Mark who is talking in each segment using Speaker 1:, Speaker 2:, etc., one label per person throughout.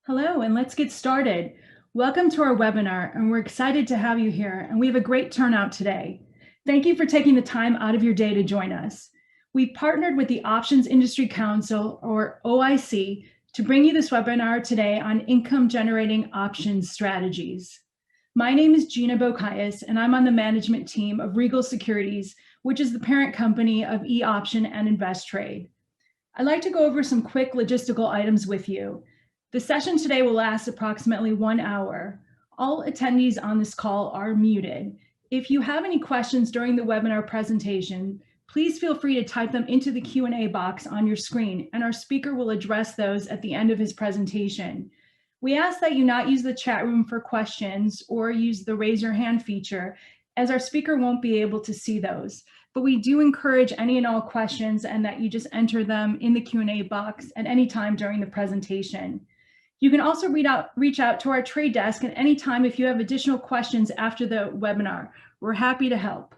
Speaker 1: Hello, and let's get started. Welcome to our webinar, and we're excited to have you here, and we have a great turnout today. Thank you for taking the time out of your day to join us. We partnered with the Options Industry Council, or OIC, to bring you this webinar today on income-generating options strategies. My name is Gina Bocayas, and I'm on the management team of Regal Securities, which is the parent company of eOption and InvestTrade. I'd like to go over some quick logistical items with you. The session today will last approximately 1 hour. All attendees on this call are muted. If you have any questions during the webinar presentation, please feel free to type them into the Q&A box on your screen, and our speaker will address those at the end of his presentation. We ask that you not use the chat room for questions or use the raise your hand feature, as our speaker won't be able to see those. But we do encourage any and all questions and that you just enter them in the Q&A box at any time during the presentation. You can also reach out to our trade desk at any time if you have additional questions after the webinar. We're happy to help.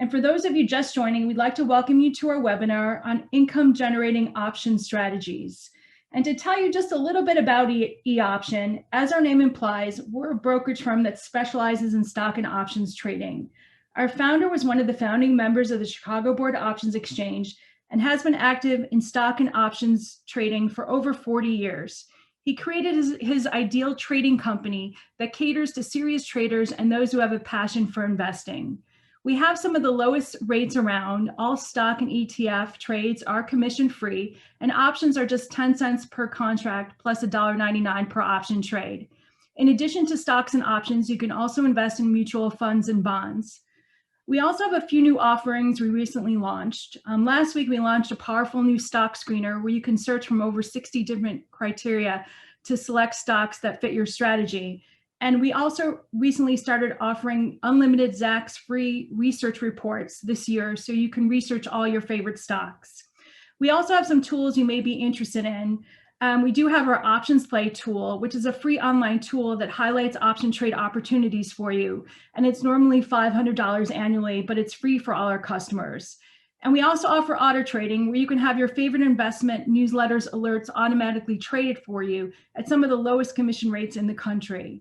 Speaker 1: And for those of you just joining, we'd like to welcome you to our webinar on income generating option strategies. And to tell you just a little bit about eOption, as our name implies, we're a brokerage firm that specializes in stock and options trading. Our founder was one of the founding members of the Chicago Board Options Exchange and has been active in stock and options trading for over 40 years. He created his ideal trading company that caters to serious traders and those who have a passion for investing. We have some of the lowest rates around. All stock and ETF trades are commission free, and options are just 10 cents per contract plus $1.99 per option trade. In addition to stocks and options, you can also invest in mutual funds and bonds. We also have a few new offerings we recently launched. Last week, we launched a powerful new stock screener where you can search from over 60 different criteria to select stocks that fit your strategy. And we also recently started offering unlimited Zacks free research reports this year, so you can research all your favorite stocks. We also have some tools you may be interested in. We do have our Options Play tool, which is a free online tool that highlights option trade opportunities for you. And it's normally $500 annually, but it's free for all our customers. And we also offer auto trading, where you can have your favorite investment newsletters alerts automatically traded for you at some of the lowest commission rates in the country.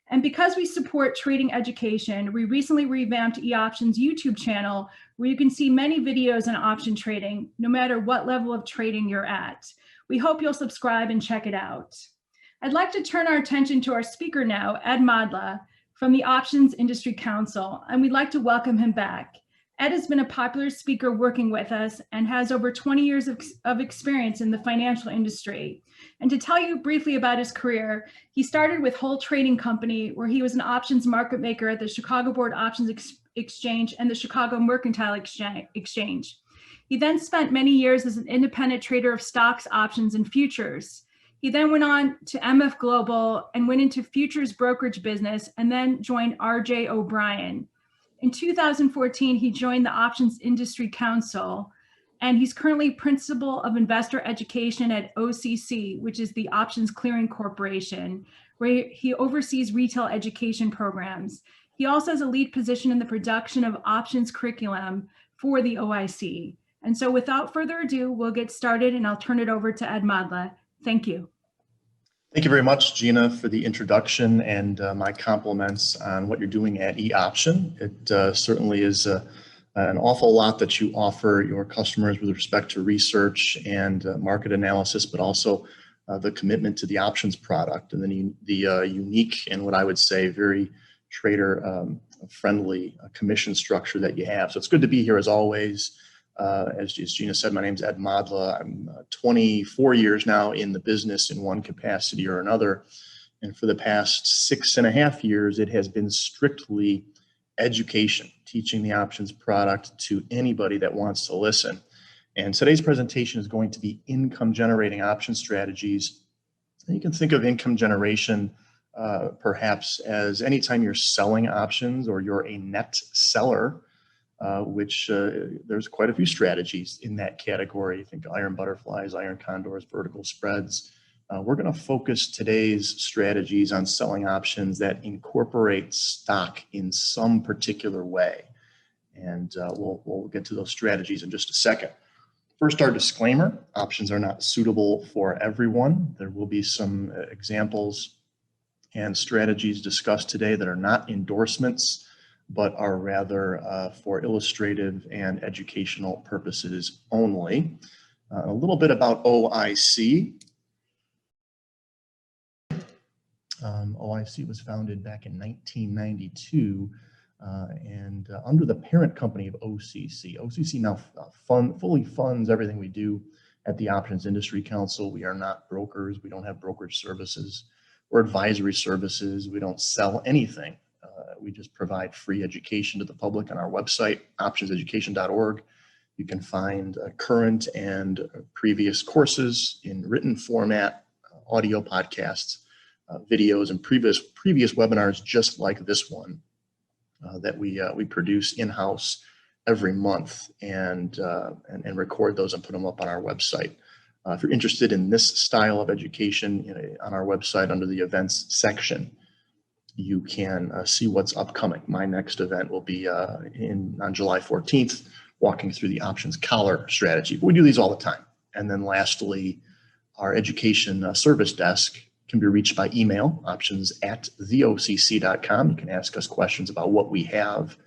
Speaker 1: And because we support trading education, we recently revamped eOption's YouTube channel, where you can see many videos on option trading, no matter what level of trading you're at. We hope you'll subscribe and check it out. I'd like to turn our attention to our speaker now, Ed Modla from the Options Industry Council, and we'd like to welcome him back. Ed has been a popular speaker working with us and has over 20 years of experience in the financial industry. And to tell you briefly about his career, he started with Whole Trading Company, where he was an options market maker at the Chicago Board Options Exchange and the Chicago Mercantile Exchange. He then spent many years as an independent trader of stocks, options, and futures. He then went on to MF Global and went into futures brokerage business and then joined RJ O'Brien. In 2014, he joined the Options Industry Council, and he's currently Principal of Investor Education at OCC, which is the Options Clearing Corporation, where he oversees retail education programs. He also has a lead position in the production of options curriculum for the OIC. And so without further ado, we'll get started, and I'll turn it over to Ed Modla. Thank you.
Speaker 2: Thank you very much, Gina, for the introduction and my compliments on what you're doing at eOption. It certainly is an awful lot that you offer your customers with respect to research and market analysis, but also the commitment to the options product and then the unique and what I would say very trader-friendly commission structure that you have. So it's good to be here as always. As Gina said, my name is Ed Modla. I'm 24 years now in the business in one capacity or another. And for the past 6.5 years, it has been strictly education, teaching the options product to anybody that wants to listen. And today's presentation is going to be income generating option strategies. And you can think of income generation perhaps as anytime you're selling options or you're a net seller, which there's quite a few strategies in that category. Think iron butterflies, iron condors, vertical spreads. We're going to focus today's strategies on selling options that incorporate stock in some particular way. And we'll get to those strategies in just a second. First, our disclaimer: options are not suitable for everyone. There will be some examples and strategies discussed today that are not endorsements, but are rather for illustrative and educational purposes only. A little bit about OIC. OIC was founded back in 1992 and under the parent company of OCC. OCC now fully funds everything we do at the Options Industry Council. We are not brokers. We don't have brokerage services or advisory services. We don't sell anything. We just provide free education to the public on our website, optionseducation.org. You can find current and previous courses in written format, audio podcasts, videos, and previous webinars just like this one that we produce in-house every month and record those and put them up on our website. If you're interested in this style of education, on our website under the events section, you can see what's upcoming. My next event will be on July 14th, walking through the options collar strategy. But we do these all the time. And then lastly, our education service desk can be reached by email, options@theocc.com. You can ask us questions about what we have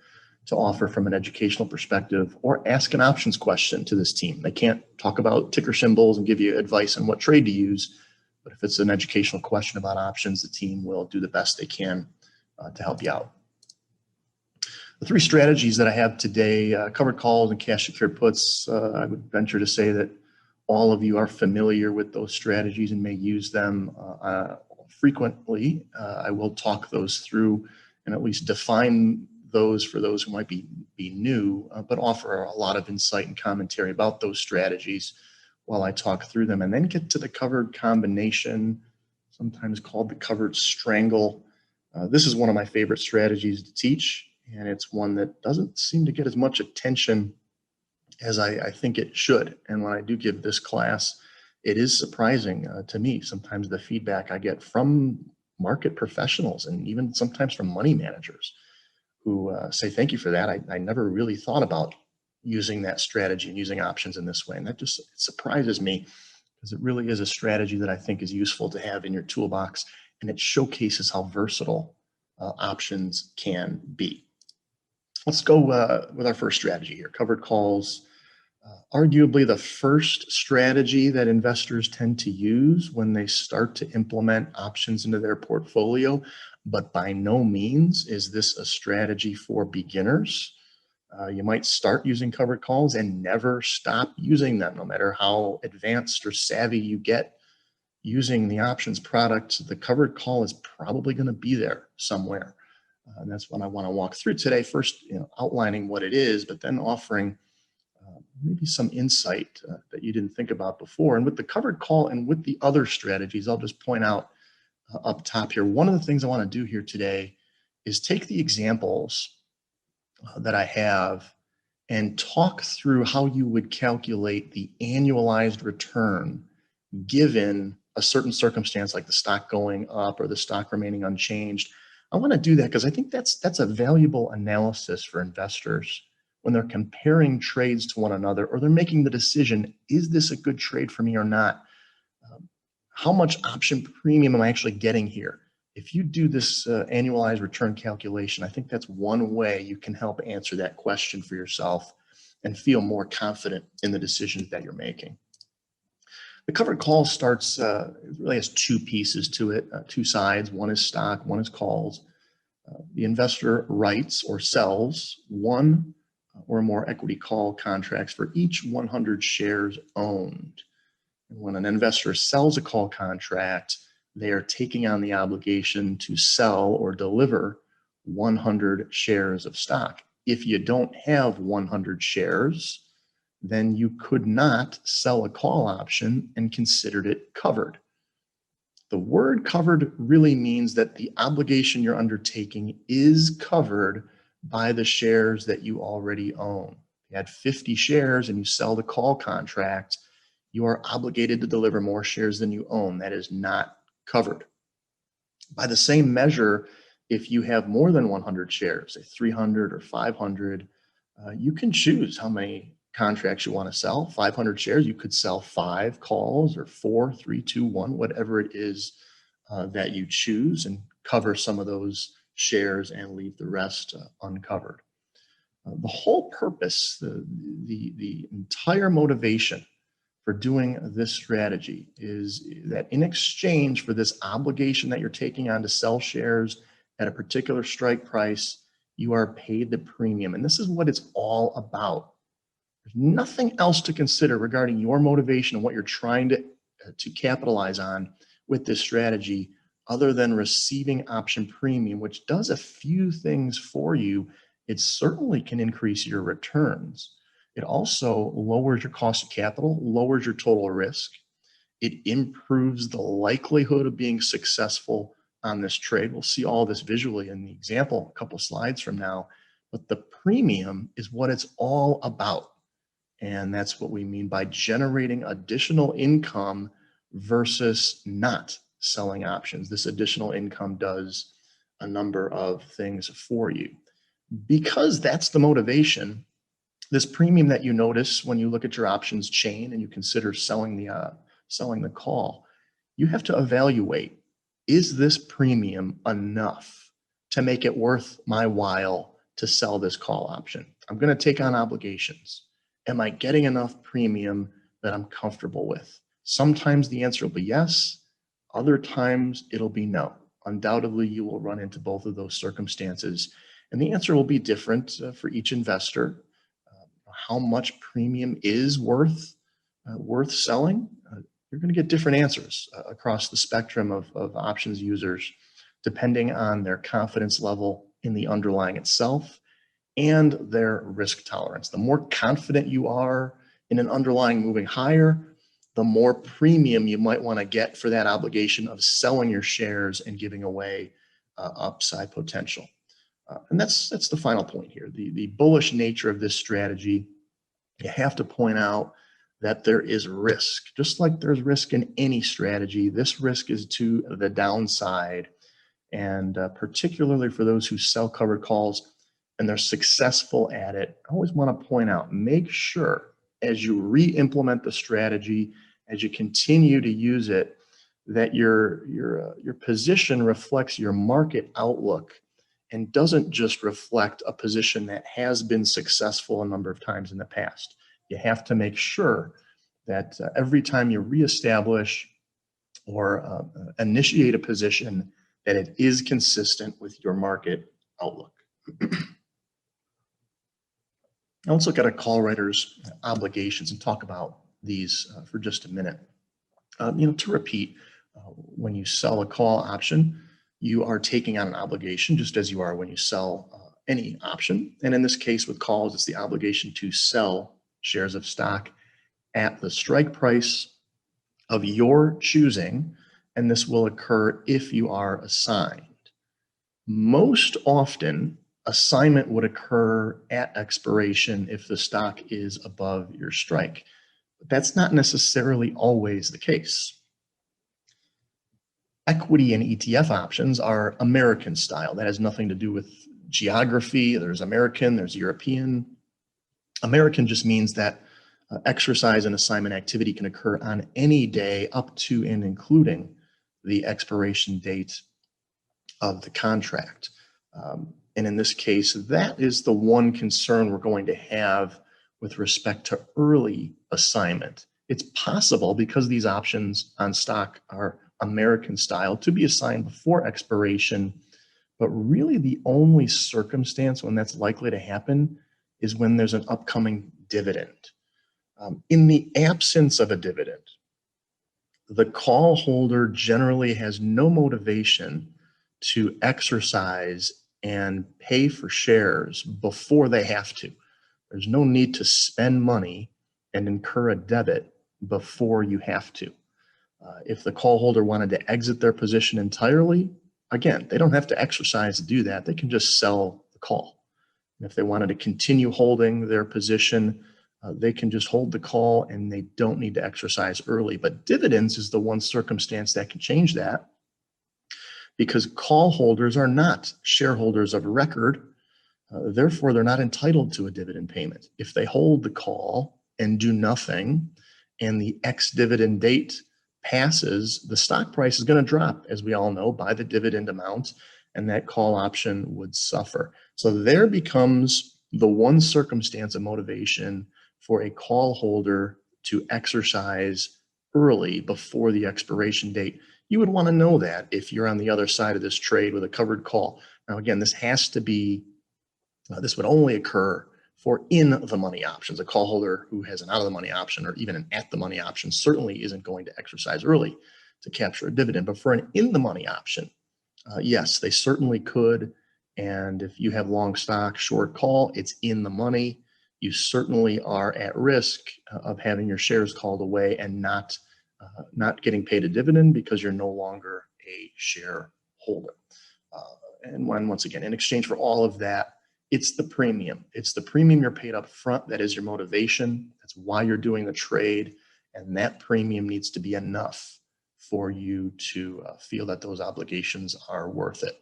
Speaker 2: to offer from an educational perspective, or ask an options question to this team. They can't talk about ticker symbols and give you advice on what trade to use, but if it's an educational question about options, the team will do the best they can to help you out. The three strategies that I have today, covered calls and cash secured puts, I would venture to say that all of you are familiar with those strategies and may use them frequently. I will talk those through and at least define those for those who might be new, but offer a lot of insight and commentary about those strategies while I talk through them, and then get to the covered combination, sometimes called the covered strangle. This is one of my favorite strategies to teach, and it's one that doesn't seem to get as much attention as I think it should. And when I do give this class, it is surprising to me sometimes the feedback I get from market professionals and even sometimes from money managers who say, thank you for that. I never really thought about using that strategy and using options in this way. And that just surprises me, because it really is a strategy that I think is useful to have in your toolbox, and it showcases how versatile options can be. Let's go with our first strategy here, covered calls. Arguably the first strategy that investors tend to use when they start to implement options into their portfolio, but by no means is this a strategy for beginners. You might start using covered calls and never stop using them, no matter how advanced or savvy you get using the options product. The covered call is probably going to be there somewhere. And that's what I want to walk through today. First, outlining what it is, but then offering maybe some insight that you didn't think about before. And with the covered call and with the other strategies, I'll just point out up top here, one of the things I want to do here today is take the examples that I have and talk through how you would calculate the annualized return given a certain circumstance, like the stock going up or the stock remaining unchanged. I want to do that because I think that's a valuable analysis for investors when they're comparing trades to one another, or they're making the decision, is this a good trade for me or not? How much option premium am I actually getting here? If you do this annualized return calculation, I think that's one way you can help answer that question for yourself and feel more confident in the decisions that you're making. The covered call starts, it really has two pieces to it, two sides. One is stock, one is calls. The investor writes or sells one or more equity call contracts for each 100 shares owned. And when an investor sells a call contract, they are taking on the obligation to sell or deliver 100 shares of stock. If you don't have 100 shares, then you could not sell a call option and considered it covered. The word covered really means that the obligation you're undertaking is covered by the shares that you already own. If you had 50 shares and you sell the call contract, you are obligated to deliver more shares than you own. That is not covered. By the same measure, if you have more than 100 shares, say 300 or 500, you can choose how many contracts you want to sell, 500 shares, you could sell 5 calls or 4, 3, 2, 1, whatever it is that you choose, and cover some of those shares and leave the rest uncovered. The whole purpose, the entire motivation for doing this strategy is that in exchange for this obligation that you're taking on to sell shares at a particular strike price, you are paid the premium. And this is what it's all about. There's nothing else to consider regarding your motivation and what you're trying to capitalize on with this strategy other than receiving option premium, which does a few things for you. It certainly can increase your returns. It also lowers your cost of capital, lowers your total risk. It improves the likelihood of being successful on this trade. We'll see all this visually in the example a couple of slides from now, but the premium is what it's all about. And that's what we mean by generating additional income versus not selling options. This additional income does a number of things for you. Because that's the motivation, this premium that you notice when you look at your options chain and you consider selling the call, you have to evaluate, is this premium enough to make it worth my while to sell this call option? I'm going to take on obligations. Am I getting enough premium that I'm comfortable with? Sometimes the answer will be yes. Other times it'll be no. Undoubtedly, you will run into both of those circumstances. And the answer will be different for each investor. How much premium is worth selling? You're going to get different answers across the spectrum of options users, depending on their confidence level in the underlying itself and their risk tolerance. The more confident you are in an underlying moving higher, the more premium you might want to get for that obligation of selling your shares and giving away upside potential. And that's the final point here. The bullish nature of this strategy, you have to point out that there is risk. Just like there's risk in any strategy, this risk is to the downside. And particularly for those who sell covered calls and they're successful at it, I always want to point out, make sure as you re-implement the strategy, as you continue to use it, that your position reflects your market outlook and doesn't just reflect a position that has been successful a number of times in the past. You have to make sure that every time you reestablish or initiate a position, that it is consistent with your market outlook. Now let's look at a call writer's obligations and talk about these for just a minute. To repeat, when you sell a call option, you are taking on an obligation just as you are when you sell any option. And in this case with calls, it's the obligation to sell shares of stock at the strike price of your choosing, and this will occur if you are assigned. Most often, assignment would occur at expiration if the stock is above your strike. But that's not necessarily always the case. Equity and ETF options are American style. That has nothing to do with geography. There's American, there's European. American just means that exercise and assignment activity can occur on any day up to and including the expiration date of the contract. And in this case, that is the one concern we're going to have with respect to early assignment. It's possible, because these options on stock are American style, to be assigned before expiration, but really the only circumstance when that's likely to happen is when there's an upcoming dividend. In the absence of a dividend, the call holder generally has no motivation to exercise and pay for shares before they have to. There's no need to spend money and incur a debit before you have to. If the call holder wanted to exit their position entirely, again, they don't have to exercise to do that. They can just sell the call. And if they wanted to continue holding their position, they can just hold the call and they don't need to exercise early. But dividends is the one circumstance that can change that, because call holders are not shareholders of record. Therefore, they're not entitled to a dividend payment. If they hold the call and do nothing, and the ex-dividend date passes, the stock price is going to drop, as we all know, by the dividend amount, and that call option would suffer. So there becomes the one circumstance of motivation for a call holder to exercise early before the expiration date. You would want to know that if you're on the other side of this trade with a covered call. Now, again, this has to be, this would only occur for in-the-money options. A call holder who has an out-of-the-money option or even an at-the-money option certainly isn't going to exercise early to capture a dividend. But for an in-the-money option, yes, they certainly could. And if you have long stock, short call, it's in the money. You certainly are at risk of having your shares called away and not getting paid a dividend because you're no longer a shareholder. And once again, in exchange for all of that, it's the premium. It's the premium you're paid up front. That is your motivation. That's why you're doing the trade. And that premium needs to be enough for you to feel that those obligations are worth it.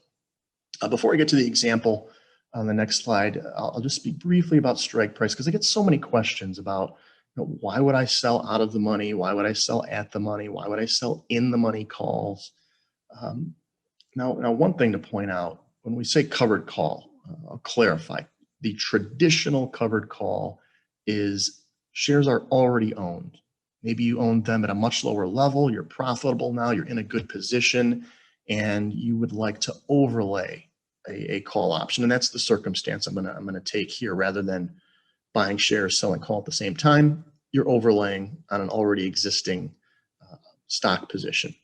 Speaker 2: Before I get to the example on the next slide, I'll just speak briefly about strike price because I get so many questions about, why would I sell out of the money? Why would I sell at the money? Why would I sell in the money calls? Now, one thing to point out, when we say covered call, I'll clarify. The traditional covered call is shares are already owned. Maybe you own them at a much lower level. You're profitable now. You're in a good position, and you would like to overlay a call option. And that's the circumstance I'm gonna take here. Rather than buying shares, selling call at the same time, you're overlaying on an already existing stock position.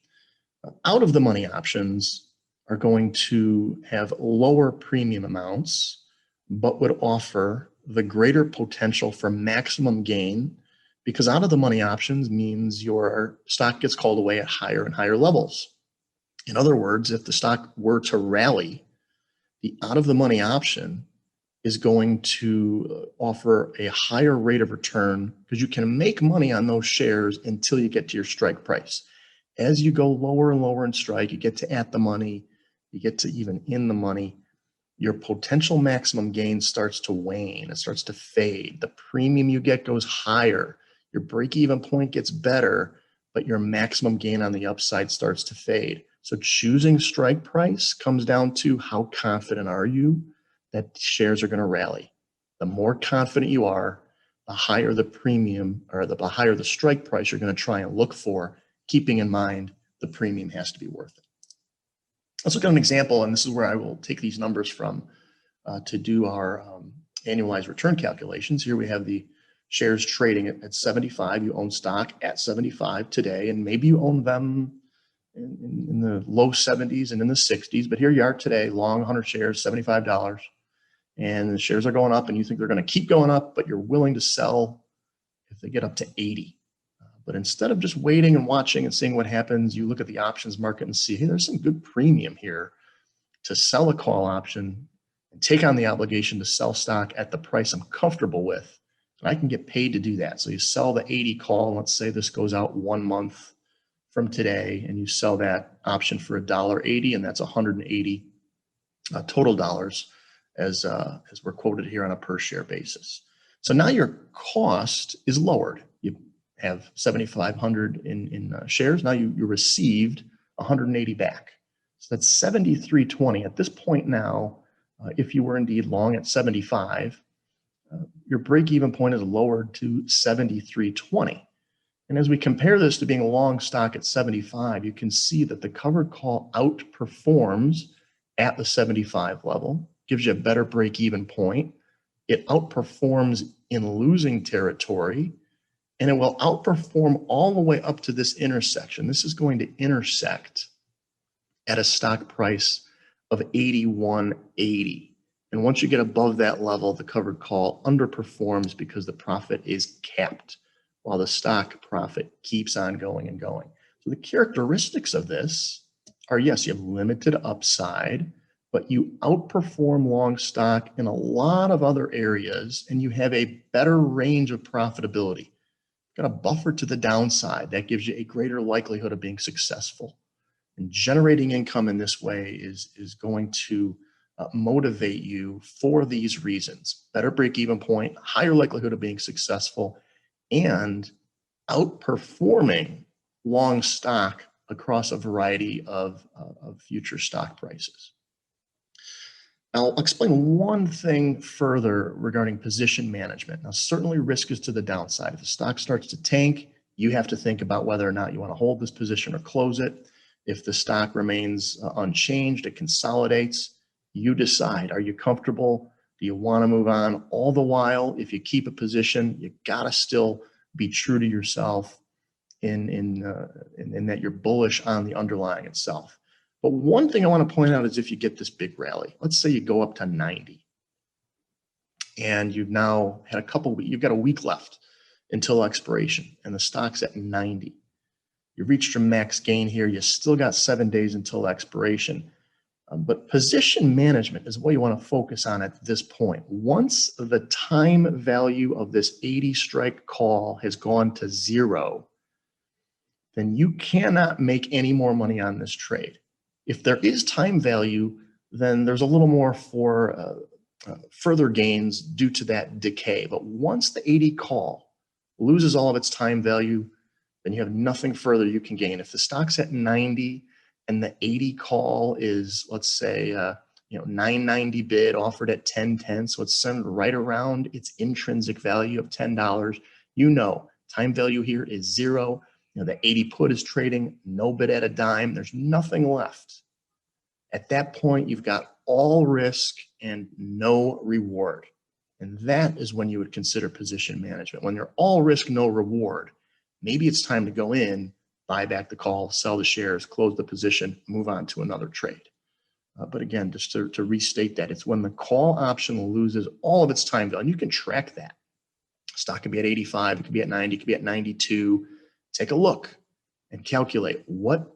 Speaker 2: Out of the money options are going to have lower premium amounts, but would offer the greater potential for maximum gain, because out of the money options means your stock gets called away at higher and higher levels. In other words, if the stock were to rally, the out of the money option is going to offer a higher rate of return because you can make money on those shares until you get to your strike price. As you go lower and lower in strike, you get to at the money, you get to even in the money, your potential maximum gain starts to wane. It starts to fade. The premium you get goes higher. Your break-even point gets better, but your maximum gain on the upside starts to fade. So choosing strike price comes down to how confident are you that shares are going to rally. The more confident you are, the higher the premium or the higher the strike price you're going to try and look for, keeping in mind the premium has to be worth it. Let's look at an example, and this is where I will take these numbers from to do our annualized return calculations. Here we have the shares trading at 75. You own stock at 75 today, and maybe you own them in the low 70s and in the 60s, but here you are today, long 100 shares, $75, and the shares are going up, and you think they're going to keep going up, but you're willing to sell if they get up to 80. But instead of just waiting and watching and seeing what happens, you look at the options market and see, hey, there's some good premium here to sell a call option and take on the obligation to sell stock at the price I'm comfortable with. And I can get paid to do that. So you sell the 80 call, and let's say this goes out 1 month from today, and you sell that option for $1.80, and that's 180 total dollars as we're quoted here on a per share basis. So now your cost is lowered. You have 7,500 in shares. Now you received 180 back. So that's 73.20. At this point now, if you were indeed long at 75, your break-even point is lowered to 73.20. And as we compare this to being a long stock at 75, you can see that the covered call outperforms at the 75 level, gives you a better break-even point. It outperforms in losing territory, and it will outperform all the way up to this intersection. This is going to intersect at a stock price of 81.80. And once you get above that level, the covered call underperforms because the profit is capped while the stock profit keeps on going and going. So the characteristics of this are, yes, you have limited upside, but you outperform long stock in a lot of other areas, and you have a better range of profitability. You've got a buffer to the downside that gives you a greater likelihood of being successful. And generating income in this way is going to motivate you for these reasons: better break-even point, higher likelihood of being successful, and outperforming long stock across a variety of future stock prices. Now, I'll explain one thing further regarding position management. Now, certainly risk is to the downside. If the stock starts to tank, you have to think about whether or not you want to hold this position or close it. If the stock remains unchanged, it consolidates, you decide. Are you comfortable? Do you want to move on? All the while, if you keep a position, you got to still be true to yourself in that you're bullish on the underlying itself. But one thing I want to point out is if you get this big rally, let's say you go up to 90 and you've now had you've got a week left until expiration and the stock's at 90. You reached your max gain here. You still got 7 days until expiration. But position management is what you want to focus on at this point. Once the time value of this 80 strike call has gone to 0, then you cannot make any more money on this trade. If there is time value, then there's a little more for further gains due to that decay. But once the 80 call loses all of its time value, then you have nothing further you can gain. If the stock's at 90 and the 80 call is, let's say, 990 bid offered at 1010, so it's centered right around its intrinsic value of $10. Time value here is 0. The 80 put is trading, no bid at a dime. There's nothing left. At that point, you've got all risk and no reward. And that is when you would consider position management. When you're all risk, no reward, maybe it's time to go in, buy back the call, sell the shares, close the position, move on to another trade. But again, just to restate that, it's when the call option loses all of its time value. And you can track that. Stock could be at 85, it could be at 90, it could be at 92. Take a look and calculate what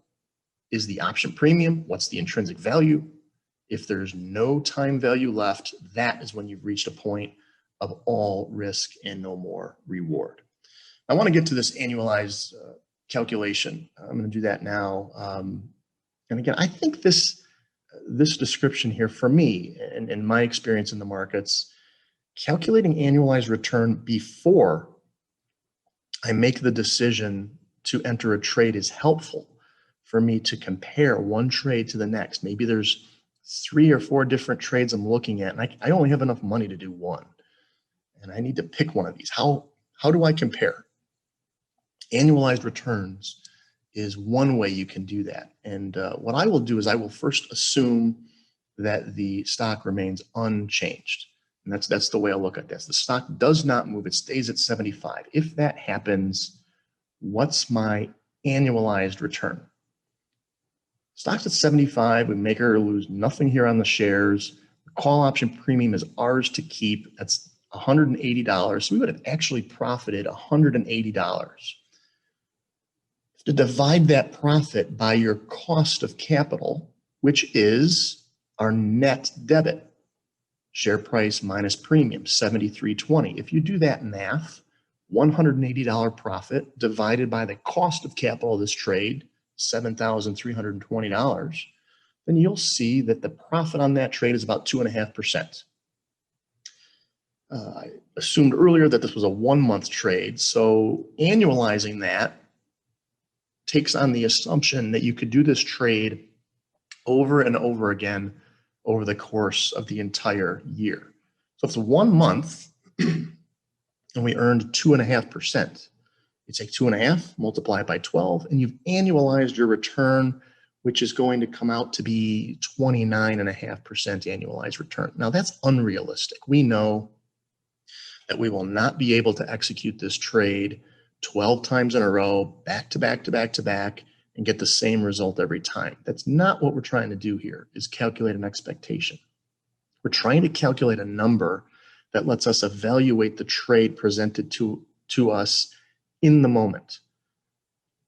Speaker 2: is the option premium, what's the intrinsic value. If there's no time value left, that is when you've reached a point of all risk and no more reward. I want to get to this annualized calculation. I'm going to do that now. And again, I think this description here for me and in my experience in the markets, calculating annualized return before I make the decision to enter a trade is helpful for me to compare one trade to the next. Maybe there's 3 or 4 different trades I'm looking at, and I only have enough money to do one. And I need to pick one of these. How do I compare? Annualized returns is one way you can do that. And what I will do is I will first assume that the stock remains unchanged. And that's the way I look at this. The stock does not move. It stays at 75. If that happens, what's my annualized return? Stock's at 75. We make or lose nothing here on the shares. The call option premium is ours to keep. That's $180. So we would have actually profited $180. To divide that profit by your cost of capital, which is our net debit. Share price minus premium, 73.20. If you do that math, $180 profit divided by the cost of capital of this trade, $7,320, then you'll see that the profit on that trade is about 2.5%. I assumed earlier that this was a 1-month trade, so annualizing that takes on the assumption that you could do this trade over and over again over the course of the entire year. So if it's 1 month and we earned 2.5%, you take 2.5, multiply it by 12, and you've annualized your return, which is going to come out to be 29.5% annualized return. Now that's unrealistic. We know that we will not be able to execute this trade 12 times in a row, back to back to back to back, and get the same result every time. That's not what we're trying to do here, is calculate an expectation. We're trying to calculate a number that lets us evaluate the trade presented to us in the moment.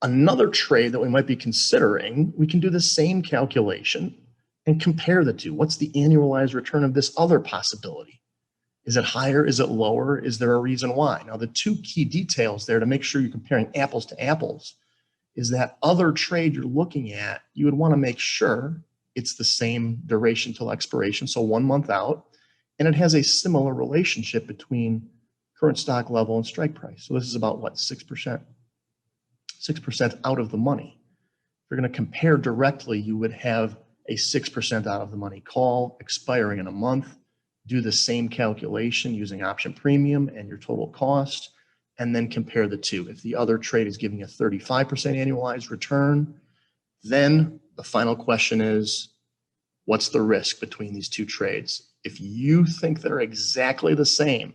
Speaker 2: Another trade that we might be considering, we can do the same calculation and compare the two. What's the annualized return of this other possibility? Is it higher? Is it lower? Is there a reason why? Now, the two key details there to make sure you're comparing apples to apples is that other trade you're looking at, you would want to make sure it's the same duration till expiration, so 1 month out, and it has a similar relationship between current stock level and strike price. So this is about what, 6%? 6% out of the money. If you're going to compare directly, you would have a 6% out of the money call expiring in a month. Do the same calculation using option premium and your total cost, and then compare the two. If the other trade is giving a 35% annualized return, then the final question is, what's the risk between these two trades? If you think they're exactly the same,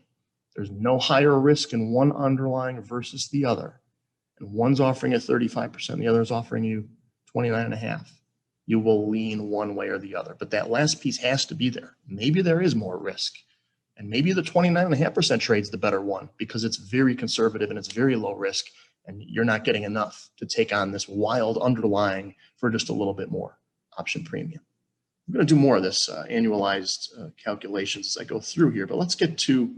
Speaker 2: there's no higher risk in one underlying versus the other, and one's offering a 35%, the other is offering you 29.5%, you will lean one way or the other. But that last piece has to be there. Maybe there is more risk, and maybe the 29.5% trade's the better one because it's very conservative and it's very low risk, and you're not getting enough to take on this wild underlying for just a little bit more option premium. I'm going to do more of this annualized calculations as I go through here, but let's get to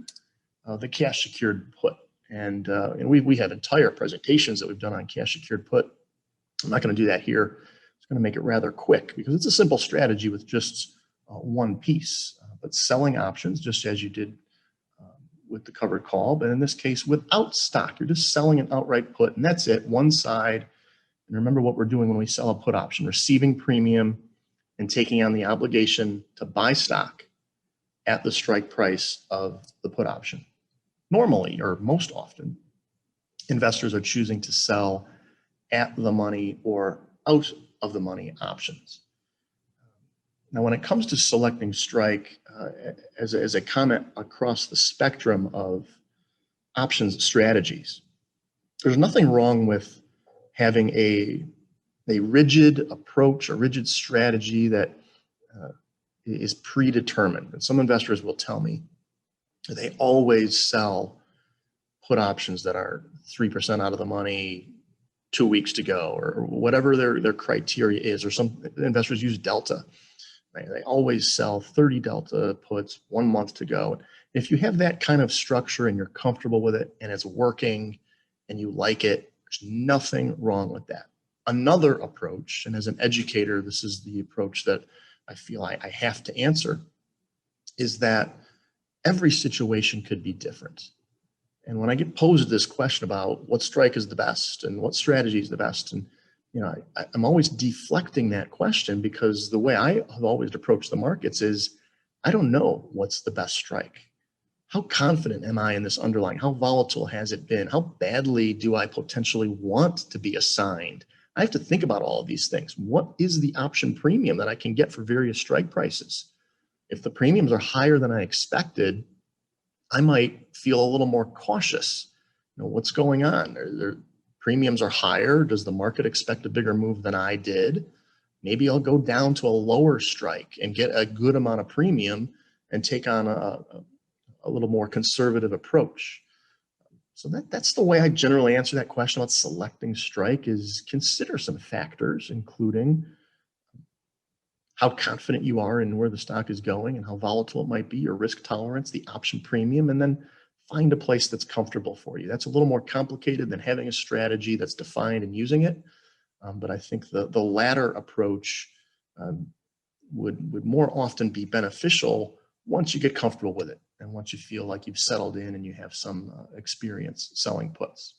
Speaker 2: the cash secured put. And we have entire presentations that we've done on cash secured put. I'm not going to do that here. It's going to make it rather quick because it's a simple strategy with just one piece, but selling options just as you did with the covered call, but in this case without stock. You're just selling an outright put, and that's it, one side. And remember what we're doing when we sell a put option: receiving premium and taking on the obligation to buy stock at the strike price of the put option. Normally, or most often, investors are choosing to sell at the money or out of the money options. Now, when it comes to selecting strike, as a comment across the spectrum of options strategies, there's nothing wrong with having a rigid approach, a rigid strategy that is predetermined. And some investors will tell me they always sell put options that are 3% out of the money, 2 weeks to go, or whatever their criteria is. Or some investors use delta. Right? They always sell 30 delta puts, 1 month to go. If you have that kind of structure and you're comfortable with it and it's working and you like it, there's nothing wrong with that. Another approach, and as an educator, this is the approach that I feel I have to answer, is that every situation could be different. And when I get posed this question about what strike is the best and what strategy is the best, and I'm always deflecting that question because the way I have always approached the markets is I don't know what's the best strike. How confident am I in this underlying? How volatile has it been? How badly do I potentially want to be assigned? I have to think about all of these things. What is the option premium that I can get for various strike prices? If the premiums are higher than I expected, I might feel a little more cautious. What's going on? Their premiums are higher. Does the market expect a bigger move than I did? Maybe I'll go down to a lower strike and get a good amount of premium and take on a little more conservative approach. So that's the way I generally answer that question about selecting strike, is consider some factors, including how confident you are in where the stock is going and how volatile it might be, your risk tolerance, the option premium, and then find a place that's comfortable for you. That's a little more complicated than having a strategy that's defined and using it. But I think the latter approach would more often be beneficial once you get comfortable with it and once you feel like you've settled in and you have some experience selling puts.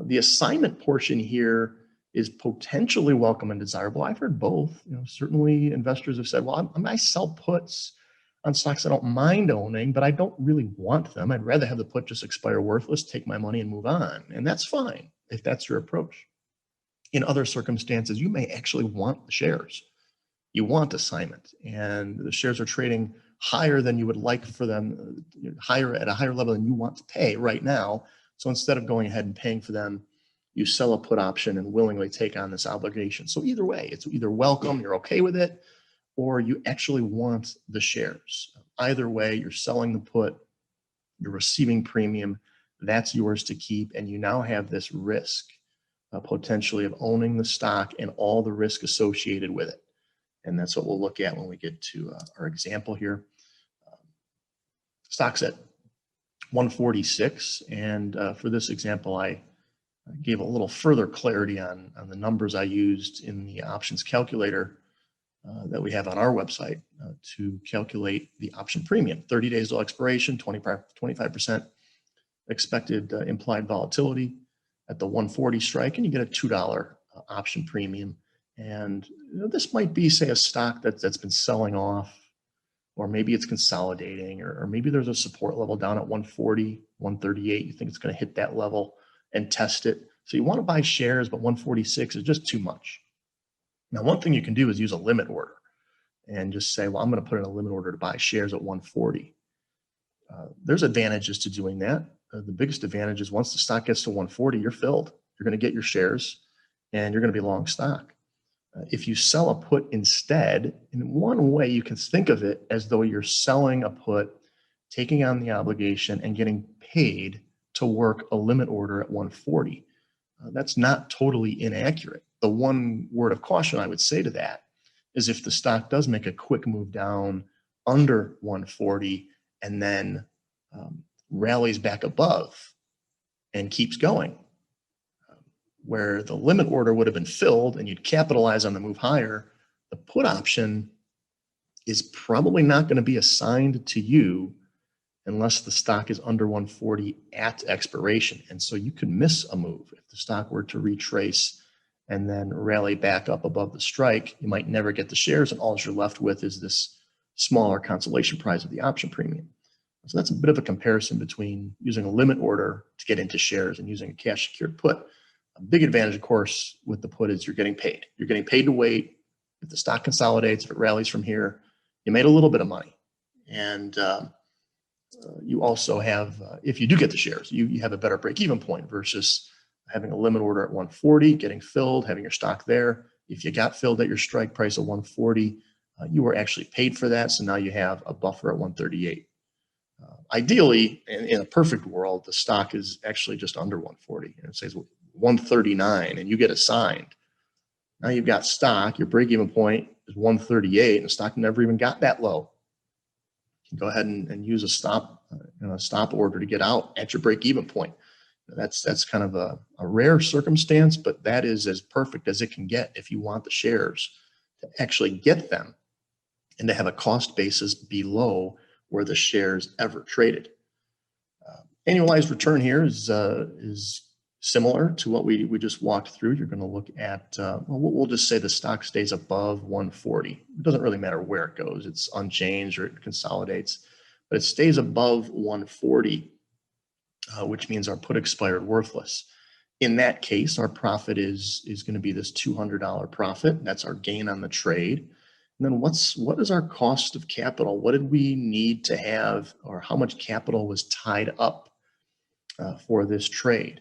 Speaker 2: The assignment portion here is potentially welcome and desirable. I've heard both. Certainly investors have said, well, I sell puts on stocks I don't mind owning, but I don't really want them. I'd rather have the put just expire worthless, take my money and move on. And that's fine if that's your approach. In other circumstances, you may actually want the shares. You want assignment, and the shares are trading higher than you would like for them, at a higher level than you want to pay right now. So instead of going ahead and paying for them, you sell a put option and willingly take on this obligation. So either way, it's either welcome, you're okay with it, or you actually want the shares. Either way, you're selling the put, you're receiving premium, that's yours to keep, and you now have this risk potentially of owning the stock and all the risk associated with it. And that's what we'll look at when we get to our example here. Stock's at 146, and for this example, I gave a little further clarity on the numbers I used in the options calculator that we have on our website to calculate the option premium. 30 days till expiration, 25% expected implied volatility at the 140 strike, and you get a $2 option premium. And this might be, say, a stock that's been selling off, or maybe it's consolidating, or maybe there's a support level down at 140, 138. You think it's going to hit that level and test it. So you want to buy shares, but 146 is just too much. Now, one thing you can do is use a limit order and just say, well, I'm going to put in a limit order to buy shares at 140. There's advantages to doing that. The biggest advantage is once the stock gets to 140, you're filled. You're going to get your shares and you're going to be long stock. If you sell a put instead, in one way you can think of it as though you're selling a put, taking on the obligation and getting paid to work a limit order at 140. That's not totally inaccurate. The one word of caution I would say to that is if the stock does make a quick move down under 140 and then rallies back above and keeps going, where the limit order would have been filled and you'd capitalize on the move higher, the put option is probably not going to be assigned to you unless the stock is under 140 at expiration. And so you could miss a move. If the stock were to retrace and then rally back up above the strike, you might never get the shares, and all you're left with is this smaller consolation prize of the option premium. So that's a bit of a comparison between using a limit order to get into shares and using a cash secured put. A big advantage, of course, with the put is you're getting paid. You're getting paid to wait. If the stock consolidates, if it rallies from here, you made a little bit of money. And you also have, if you do get the shares, you have a better break-even point versus having a limit order at 140, getting filled, having your stock there. If you got filled at your strike price of 140, you were actually paid for that. So now you have a buffer at 138. Ideally, in a perfect world, the stock is actually just under 140. And it says 139 and you get assigned. Now you've got stock, your break-even point is 138 and the stock never even got that low. You can go ahead and use a stop order to get out at your break-even point. That's kind of a rare circumstance, but that is as perfect as it can get if you want the shares to actually get them and to have a cost basis below where the shares ever traded. Annualized return here is similar to what we just walked through. You're going to look at, well, we'll just say the stock stays above 140. It doesn't really matter where it goes. It's unchanged or it consolidates, but it stays above 140, which means our put expired worthless. In that case, our profit is going to be this $200 profit. That's our gain on the trade. And then what is our cost of capital? What did we need to have, or how much capital was tied up for this trade?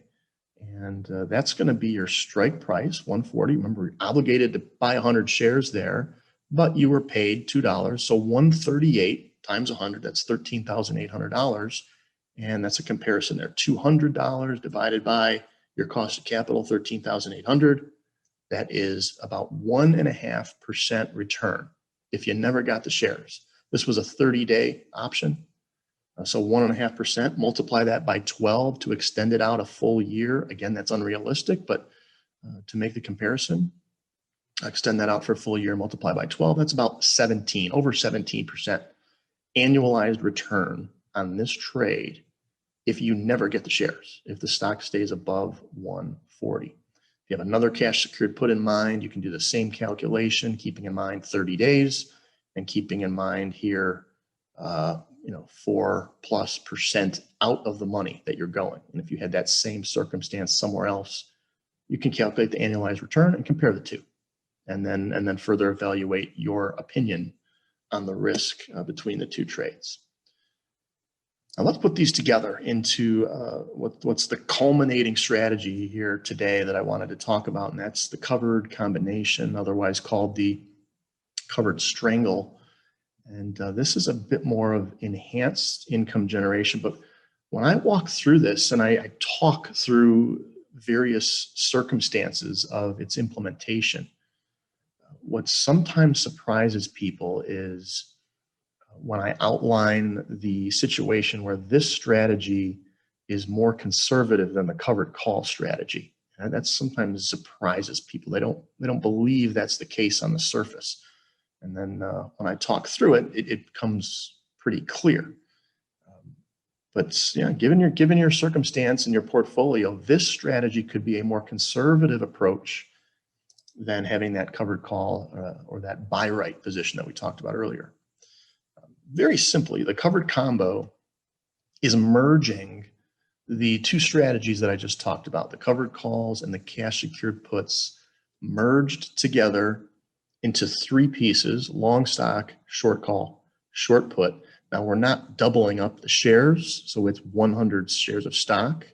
Speaker 2: And that's going to be your strike price, 140. Remember, you're obligated to buy 100 shares there, but you were paid $2. So 138 times 100, that's $13,800. And that's a comparison there. $200 divided by your cost of capital, $13,800. That is about 1.5% return if you never got the shares. This was a 30-day option. So 1.5%, multiply that by 12 to extend it out a full year. Again, that's unrealistic, but to make the comparison, extend that out for a full year, multiply by 12, that's about over 17% annualized return on this trade if you never get the shares, if the stock stays above 140. If you have another cash secured put in mind, you can do the same calculation, keeping in mind 30 days and keeping in mind here, 4+% out of the money that you're going. And if you had that same circumstance somewhere else, you can calculate the annualized return and compare the two, and then further evaluate your opinion on the risk between the two trades. Now let's put these together into what's the culminating strategy here today that I wanted to talk about, and that's the covered combination, otherwise called the covered strangle. And this is a bit more of enhanced income generation. But when I walk through this and I talk through various circumstances of its implementation, what sometimes surprises people is when I outline the situation where this strategy is more conservative than the covered call strategy. And that sometimes surprises people. They don't believe that's the case on the surface. And then when I talk through it, it becomes pretty clear. But yeah, given your circumstance and your portfolio, this strategy could be a more conservative approach than having that covered call or that buy right position that we talked about earlier. Very simply, the covered combo is merging the two strategies that I just talked about, the covered calls and the cash secured puts, merged together into three pieces: long stock, short call, short put. Now we're not doubling up the shares, so it's 100 shares of stock,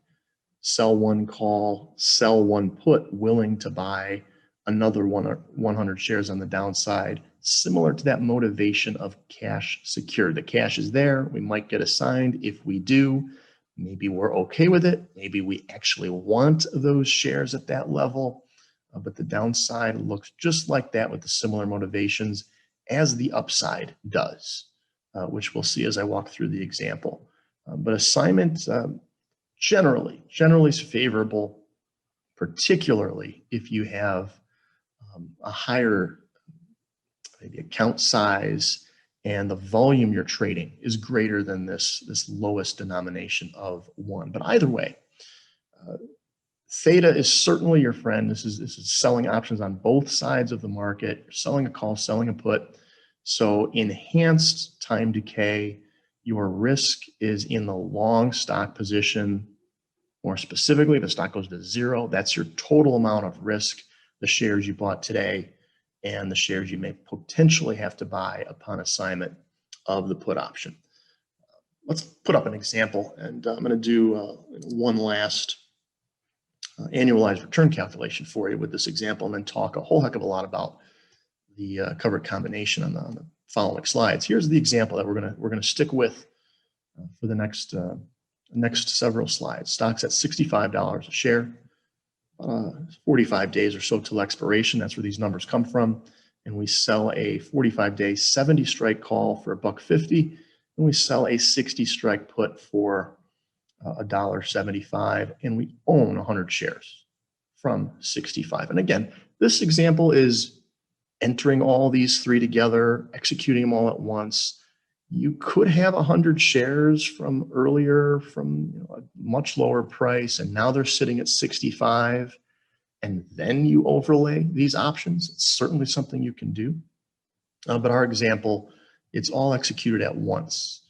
Speaker 2: sell one call, sell one put, willing to buy another 100 shares on the downside, similar to that motivation of cash secured. The cash is there, we might get assigned. If we do, maybe we're okay with it. Maybe we actually want those shares at that level, but the downside looks just like that with the similar motivations as the upside does. Which we'll see as I walk through the example. But assignment generally is favorable, particularly if you have a higher maybe account size and the volume you're trading is greater than this lowest denomination of 1. But either way, theta is certainly your friend. This is selling options on both sides of the market. You're selling a call, selling a put. So enhanced time decay, your risk is in the long stock position. More specifically, if the stock goes to 0, that's your total amount of risk, the shares you bought today and the shares you may potentially have to buy upon assignment of the put option. Let's put up an example, and I'm going to do one last annualized return calculation for you with this example, and then talk a whole heck of a lot about the covered combination on the following slides. Here's the example that we're gonna stick with for the next several slides. Stock's at $65 a share, 45 days or so till expiration. That's where these numbers come from. And we sell a 45-day 70 strike call for $1.50, and we sell a 60 strike put for $1.75, and we own 100 shares from 65. And again, this example is entering all these three together, executing them all at once. You could have 100 shares from earlier from a much lower price, and now they're sitting at 65, and then you overlay these options. It's certainly something you can do. But our example, it's all executed at once.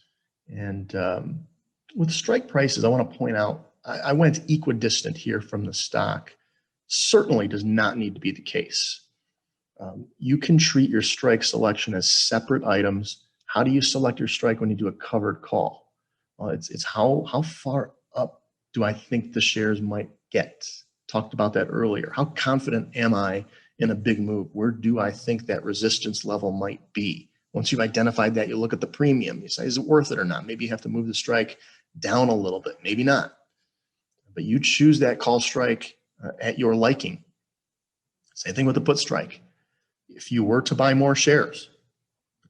Speaker 2: And with strike prices, I want to point out, I went equidistant here from the stock. Certainly does not need to be the case. You can treat your strike selection as separate items. How do you select your strike when you do a covered call? Well, it's how far up do I think the shares might get? Talked about that earlier. How confident am I in a big move? Where do I think that resistance level might be? Once you've identified that, you look at the premium. You say, is it worth it or not? Maybe you have to move the strike down a little bit, maybe not. But you choose that call strike at your liking. Same thing with the put strike. If you were to buy more shares,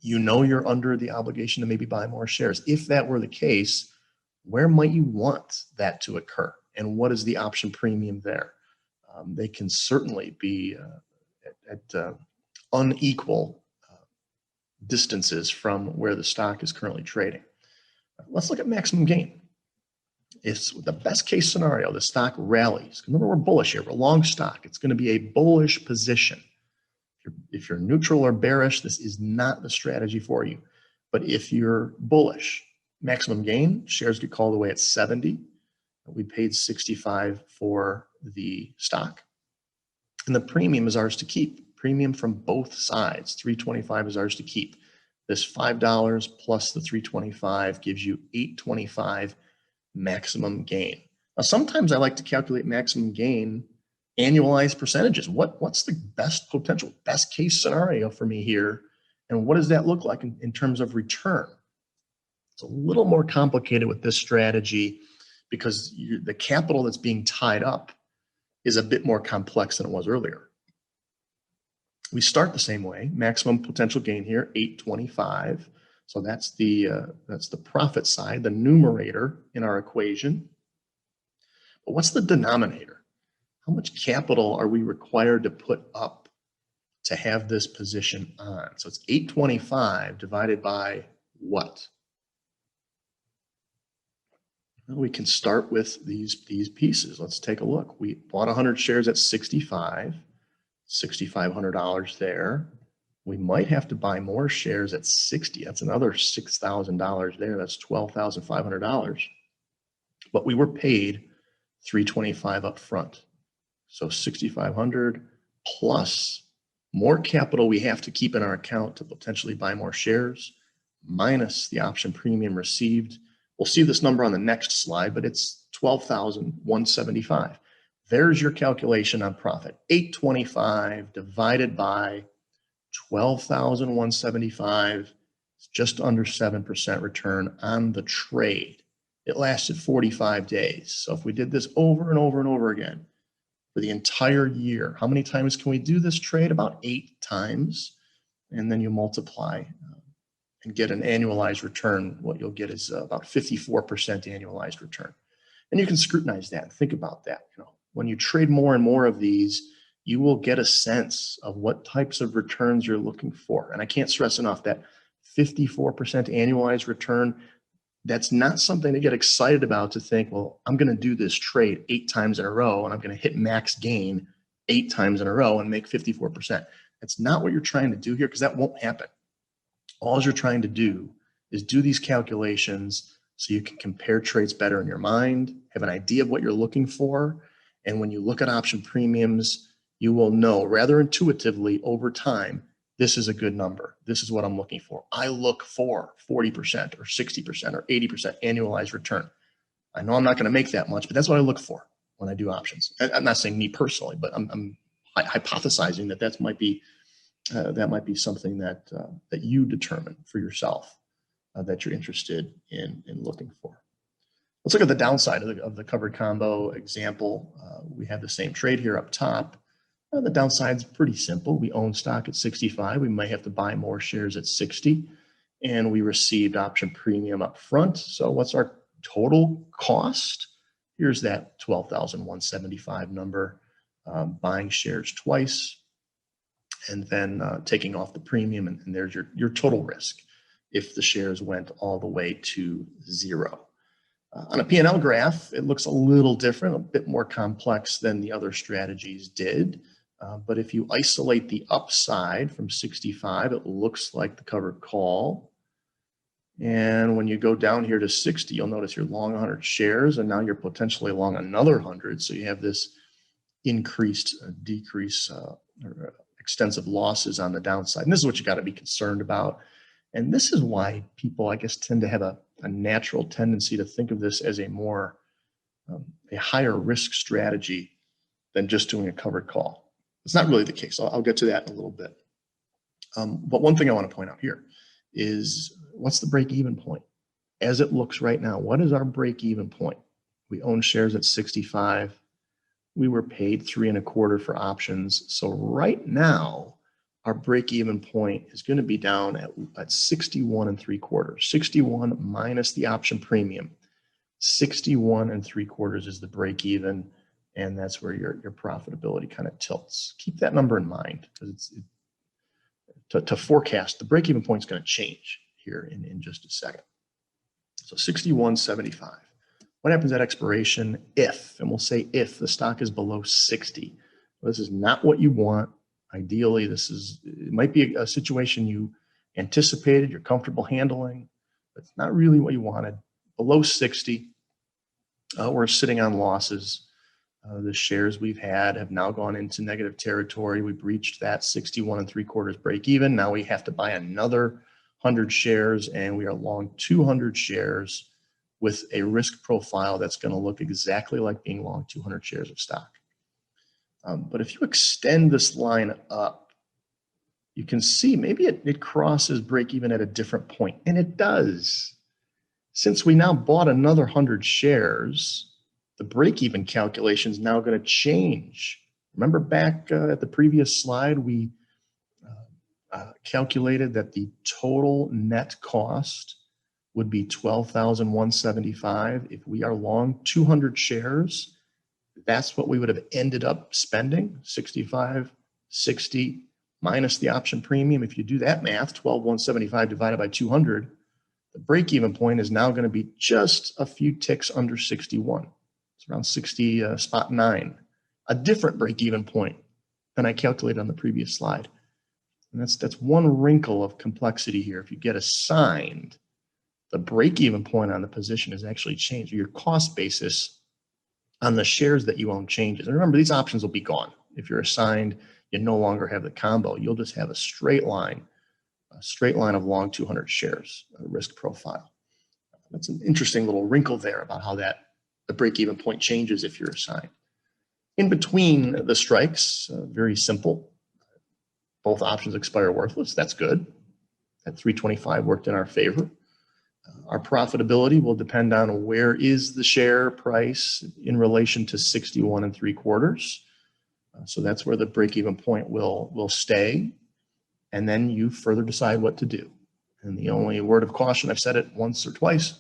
Speaker 2: you know you're under the obligation to maybe buy more shares. If that were the case, where might you want that to occur? And what is the option premium there? They can certainly be at unequal distances from where the stock is currently trading. Let's look at maximum gain. It's the best case scenario, the stock rallies. Remember, we're bullish here, we're long stock. It's going to be a bullish position. If you're neutral or bearish, this is not the strategy for you. But if you're bullish, maximum gain, shares get called away at 70. We paid 65 for the stock. And the premium is ours to keep. Premium from both sides, 325 is ours to keep. This $5 plus the 325 gives you 825 maximum gain. Now, sometimes I like to calculate maximum gain annualized percentages. What's the best potential, best case scenario for me here? And what does that look like in terms of return? It's a little more complicated with this strategy because the capital that's being tied up is a bit more complex than it was earlier. We start the same way, maximum potential gain here, 825. So that's the profit side, the numerator in our equation. But what's the denominator? How much capital are we required to put up to have this position on. So it's 825 divided by what? Well, we can start with these pieces. Let's take a look. We bought 100 shares at 65, $6,500 there. We might have to buy more shares at 60. That's another $6,000 there. That's $12,500. But we were paid $325 up front. So 6,500 plus more capital we have to keep in our account to potentially buy more shares, minus the option premium received. We'll see this number on the next slide, but it's 12,175. There's your calculation on profit. 825 divided by 12,175, just under 7% return on the trade. It lasted 45 days. So if we did this over and over and over again for the entire year, how many times can we do this trade? About 8 times. And then you multiply and get an annualized return. What you'll get is about 54% annualized return. And you can scrutinize that and think about that. When you trade more and more of these, you will get a sense of what types of returns you're looking for. And I can't stress enough that 54% annualized return, that's not something to get excited about, to think, well, I'm going to do this trade 8 times in a row and I'm going to hit max gain 8 times in a row and make 54%. That's not what you're trying to do here, because that won't happen. All you're trying to do is do these calculations so you can compare trades better in your mind, have an idea of what you're looking for. And when you look at option premiums, you will know rather intuitively over time, this is a good number. This is what I'm looking for. I look for 40% or 60% or 80% annualized return. I know I'm not going to make that much, but that's what I look for when I do options. I'm not saying me personally, but I'm hypothesizing that that might be something that you determine for yourself that you're interested in looking for. Let's look at the downside of the covered combo example. We have the same trade here up top. The downside is pretty simple. We own stock at 65. We might have to buy more shares at 60, and we received option premium up front. So what's our total cost? Here's that 12,175 number, buying shares twice, and then taking off the premium, and there's your total risk if the shares went all the way to 0. On a P&L graph, it looks a little different, a bit more complex than the other strategies did. But if you isolate the upside from 65, it looks like the covered call. And when you go down here to 60, you'll notice you're long 100 shares, and now you're potentially long another 100. So you have this increased decrease or extensive losses on the downside. And this is what you got to be concerned about. And this is why people, I guess, tend to have a natural tendency to think of this as a more a higher risk strategy than just doing a covered call. It's not really the case. I'll get to that in a little bit. But one thing I want to point out here is, what's the break-even point? As it looks right now, what is our break-even point? We own shares at 65. We were paid 3.25 for options. So right now, our break-even point is going to be down at 61.75. 61 minus the option premium. 61.75 is the break-even. And that's where your profitability kind of tilts. Keep that number in mind, because to forecast, the break-even point is going to change here in just a second. So 61.75. What happens at expiration if, and we'll say if, the stock is below 60? Well, this is not what you want. Ideally, it might be a situation you anticipated, you're comfortable handling, but it's not really what you wanted. Below 60, we're sitting on losses. The shares we've had have now gone into negative territory. We breached that 61.75 break even. Now we have to buy another 100 shares, and we are long 200 shares with a risk profile that's going to look exactly like being long 200 shares of stock. But if you extend this line up, you can see maybe it crosses break even at a different point, and it does. Since we now bought another 100 shares, the break-even calculation is now going to change. Remember back at the previous slide, we calculated that the total net cost would be 12,175. If we are long 200 shares, that's what we would have ended up spending, 65, 60, minus the option premium. If you do that math, 12,175 divided by 200, the break-even point is now going to be just a few ticks under 61. It's around 60.9, a different break-even point than I calculated on the previous slide. And that's one wrinkle of complexity here. If you get assigned, the break-even point on the position is actually changed. Your cost basis on the shares that you own changes. And remember, these options will be gone. If you're assigned, you no longer have the combo. You'll just have a straight line of long 200 shares risk profile. That's an interesting little wrinkle there about how the break-even point changes if you're assigned. In between the strikes, very simple. Both options expire worthless. That's good. That 325 worked in our favor. Our profitability will depend on where is the share price in relation to 61 3/4. So that's where the break-even point will stay. And then you further decide what to do. And the only word of caution, I've said it once or twice,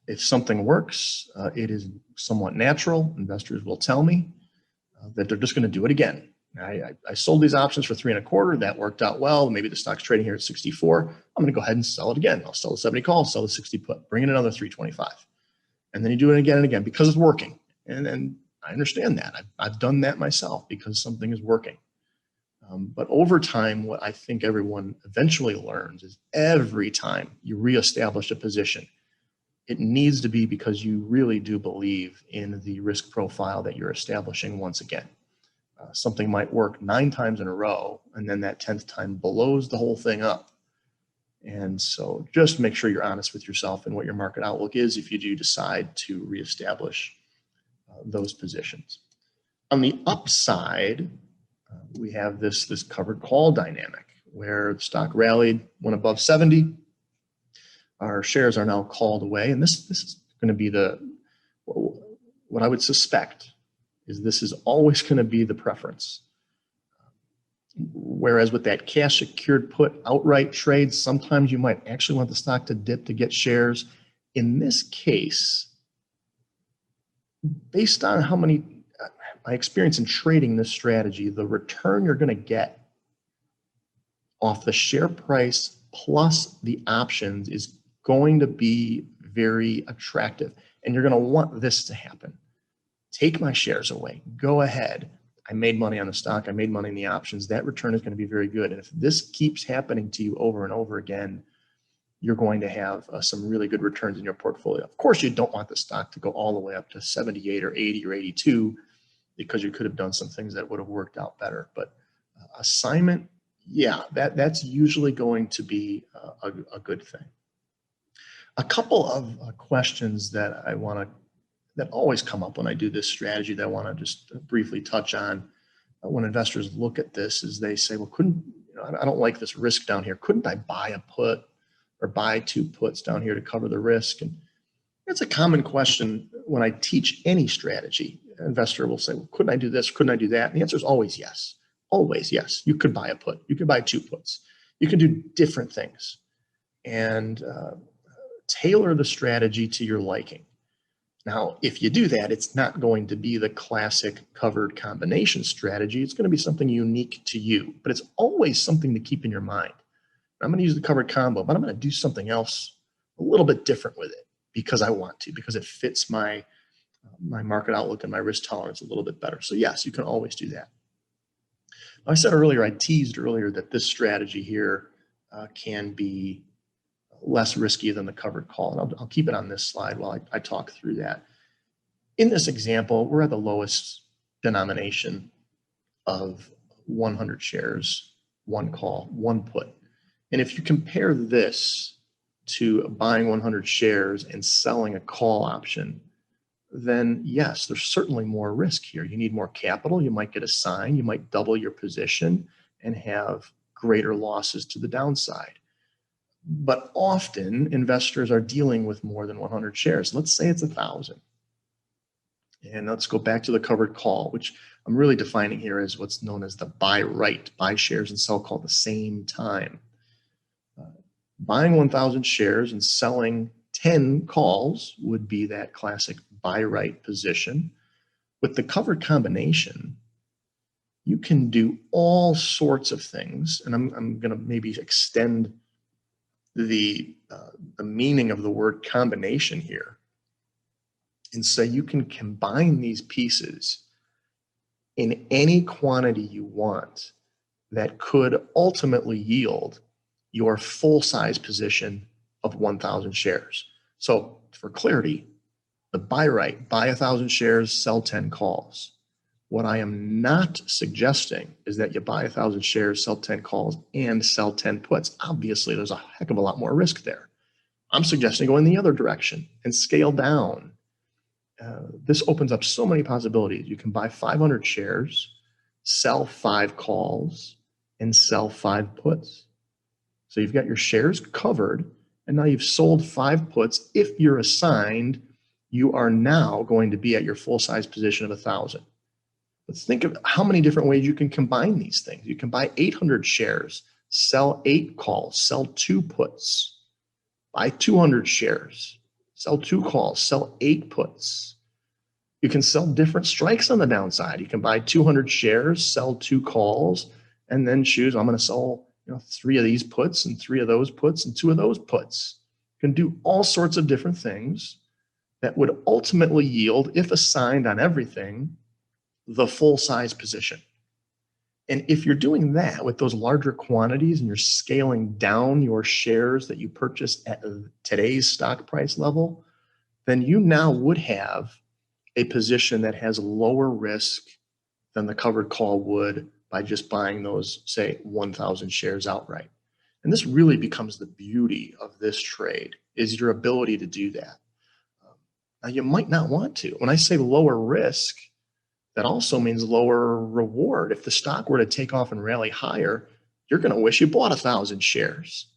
Speaker 2: if something works, it is somewhat natural. Investors will tell me that they're just going to do it again. I sold these options for 3 1/4. That worked out well. Maybe the stock's trading here at 64. I'm going to go ahead and sell it again. I'll sell the 70 call, sell the 60 put, bring in another 325. And then you do it again and again because it's working. And I understand that. I've done that myself because something is working. But over time, what I think everyone eventually learns is every time you reestablish a position, it needs to be because you really do believe in the risk profile that you're establishing once again. Something might work 9 times in a row, and then that 10th time blows the whole thing up. And so just make sure you're honest with yourself and what your market outlook is if you do decide to reestablish those positions. On the upside, we have this covered call dynamic where the stock rallied, went above 70. Our shares are now called away. And this is going to be what I would suspect is this is always going to be the preference. Whereas with that cash secured put outright trades, sometimes you might actually want the stock to dip to get shares. In this case, based on my experience in trading this strategy, the return you're going to get off the share price plus the options is going to be very attractive. And you're going to want this to happen. Take my shares away. Go ahead. I made money on the stock. I made money in the options. That return is going to be very good. And if this keeps happening to you over and over again, you're going to have some really good returns in your portfolio. Of course, you don't want the stock to go all the way up to 78 or 80 or 82 because you could have done some things that would have worked out better. But assignment, yeah, that's usually going to be a good thing. A couple of questions that that always come up when I do this strategy that I want to just briefly touch on when investors look at this is they say, well, I don't like this risk down here. Couldn't I buy a put or buy 2 puts down here to cover the risk? And it's a common question when I teach any strategy. An investor will say, well, couldn't I do this? Couldn't I do that? And the answer is always yes. Always yes. You could buy a put. You could buy 2 puts. You can do different things and tailor the strategy to your liking. Now, if you do that, it's not going to be the classic covered combination strategy. It's going to be something unique to you, but it's always something to keep in your mind. I'm going to use the covered combo, but I'm going to do something else a little bit different with it because I want to, because it fits my market outlook and my risk tolerance a little bit better. So yes, you can always do that. I said earlier, I teased earlier that this strategy here can be less risky than the covered call. And I'll keep it on this slide while I talk through that. In this example, we're at the lowest denomination of 100 shares, 1 call, 1 put. And if you compare this to buying 100 shares and selling a call option, then yes, there's certainly more risk here. You need more capital. You might get assigned. You might double your position and have greater losses to the downside. But often investors are dealing with more than 100 shares. Let's say it's 1,000. And let's go back to the covered call, which I'm really defining here as what's known as the buy right, buy shares and sell call at the same time. Buying 1,000 shares and selling 10 calls would be that classic buy right position. With the covered combination, you can do all sorts of things. And I'm going to maybe extend the meaning of the word combination here and say you can combine these pieces in any quantity you want that could ultimately yield your full size position of 1,000 shares. So for clarity, the buy right, buy 1,000 shares, sell 10 calls. What I am not suggesting is that you buy 1,000 shares, sell 10 calls, and sell 10 puts. Obviously, there's a heck of a lot more risk there. I'm suggesting go in the other direction and scale down. This opens up so many possibilities. You can buy 500 shares, sell 5 calls, and sell 5 puts. So you've got your shares covered, and now you've sold 5 puts. If you're assigned, you are now going to be at your full size position of 1,000. Let's think of how many different ways you can combine these things. You can buy 800 shares, sell 8 calls, sell 2 puts. Buy 200 shares, sell 2 calls, sell 8 puts. You can sell different strikes on the downside. You can buy 200 shares, sell 2 calls, and then choose, I'm going to sell 3 of these puts and 3 of those puts and 2 of those puts. You can do all sorts of different things that would ultimately yield, if assigned on everything, the full size position. And if you're doing that with those larger quantities and you're scaling down your shares that you purchased at today's stock price level, then you now would have a position that has lower risk than the covered call would by just buying those, say, 1,000 shares outright. And this really becomes the beauty of this trade, is your ability to do that. Now, you might not want to. When I say lower risk, that also means lower reward. If the stock were to take off and rally higher, you're going to wish you bought 1,000 shares.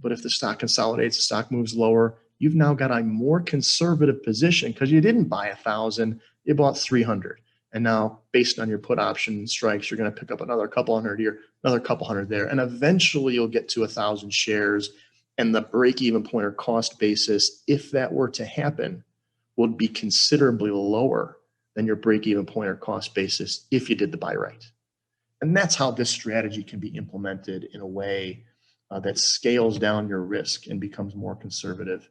Speaker 2: But if the stock consolidates, the stock moves lower, you've now got a more conservative position because you didn't buy 1,000, you bought 300. And now, based on your put option strikes, you're going to pick up another couple hundred here, another couple hundred there. And eventually you'll get to 1,000 shares. And the break-even point or cost basis, if that were to happen, would be considerably lower than your break-even point or cost basis if you did the buy right. And that's how this strategy can be implemented in a way that scales down your risk and becomes more conservative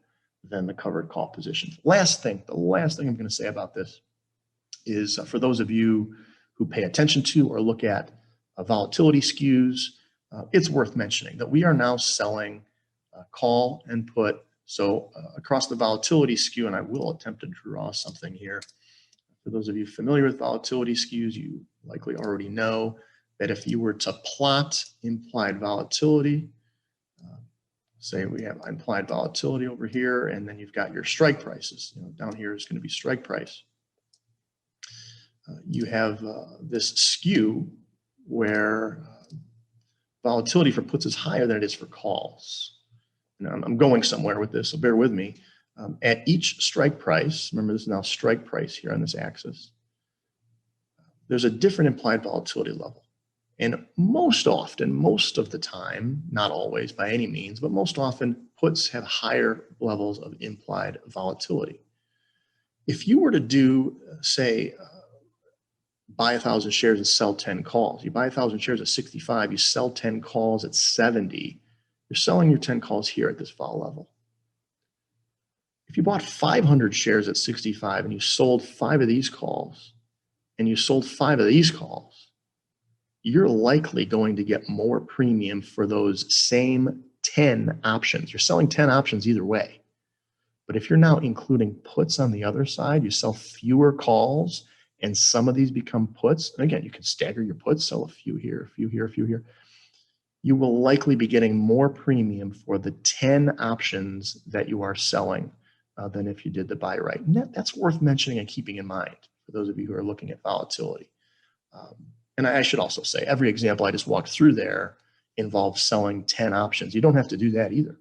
Speaker 2: than the covered call position. The last thing I'm going to say about this is for those of you who pay attention to or look at volatility skews, it's worth mentioning that we are now selling call and put. So across the volatility skew, and I will attempt to draw something here. For those of you familiar with volatility skews, you likely already know that if you were to plot implied volatility, say we have implied volatility over here, and then you've got your strike prices. Down here is going to be strike price. You have this skew where volatility for puts is higher than it is for calls. And I'm going somewhere with this, so bear with me. At each strike price, remember this is now strike price here on this axis, there's a different implied volatility level. And most often, most of the time, not always by any means, but most often puts have higher levels of implied volatility. If you were to do, say, buy 1,000 shares and sell 10 calls, you buy 1,000 shares at 65, you sell 10 calls at 70, you're selling your 10 calls here at this vol level. If you bought 500 shares at 65 and you sold 5 of these calls and you sold 5 of these calls, you're likely going to get more premium for those same 10 options. You're selling 10 options either way. But if you're now including puts on the other side, you sell fewer calls and some of these become puts. And again, you can stagger your puts, sell a few here, a few here, a few here. You will likely be getting more premium for the 10 options that you are selling than if you did the buy right. And that's worth mentioning and keeping in mind for those of you who are looking at volatility. And I should also say, every example I just walked through there involves selling 10 options. You don't have to do that either.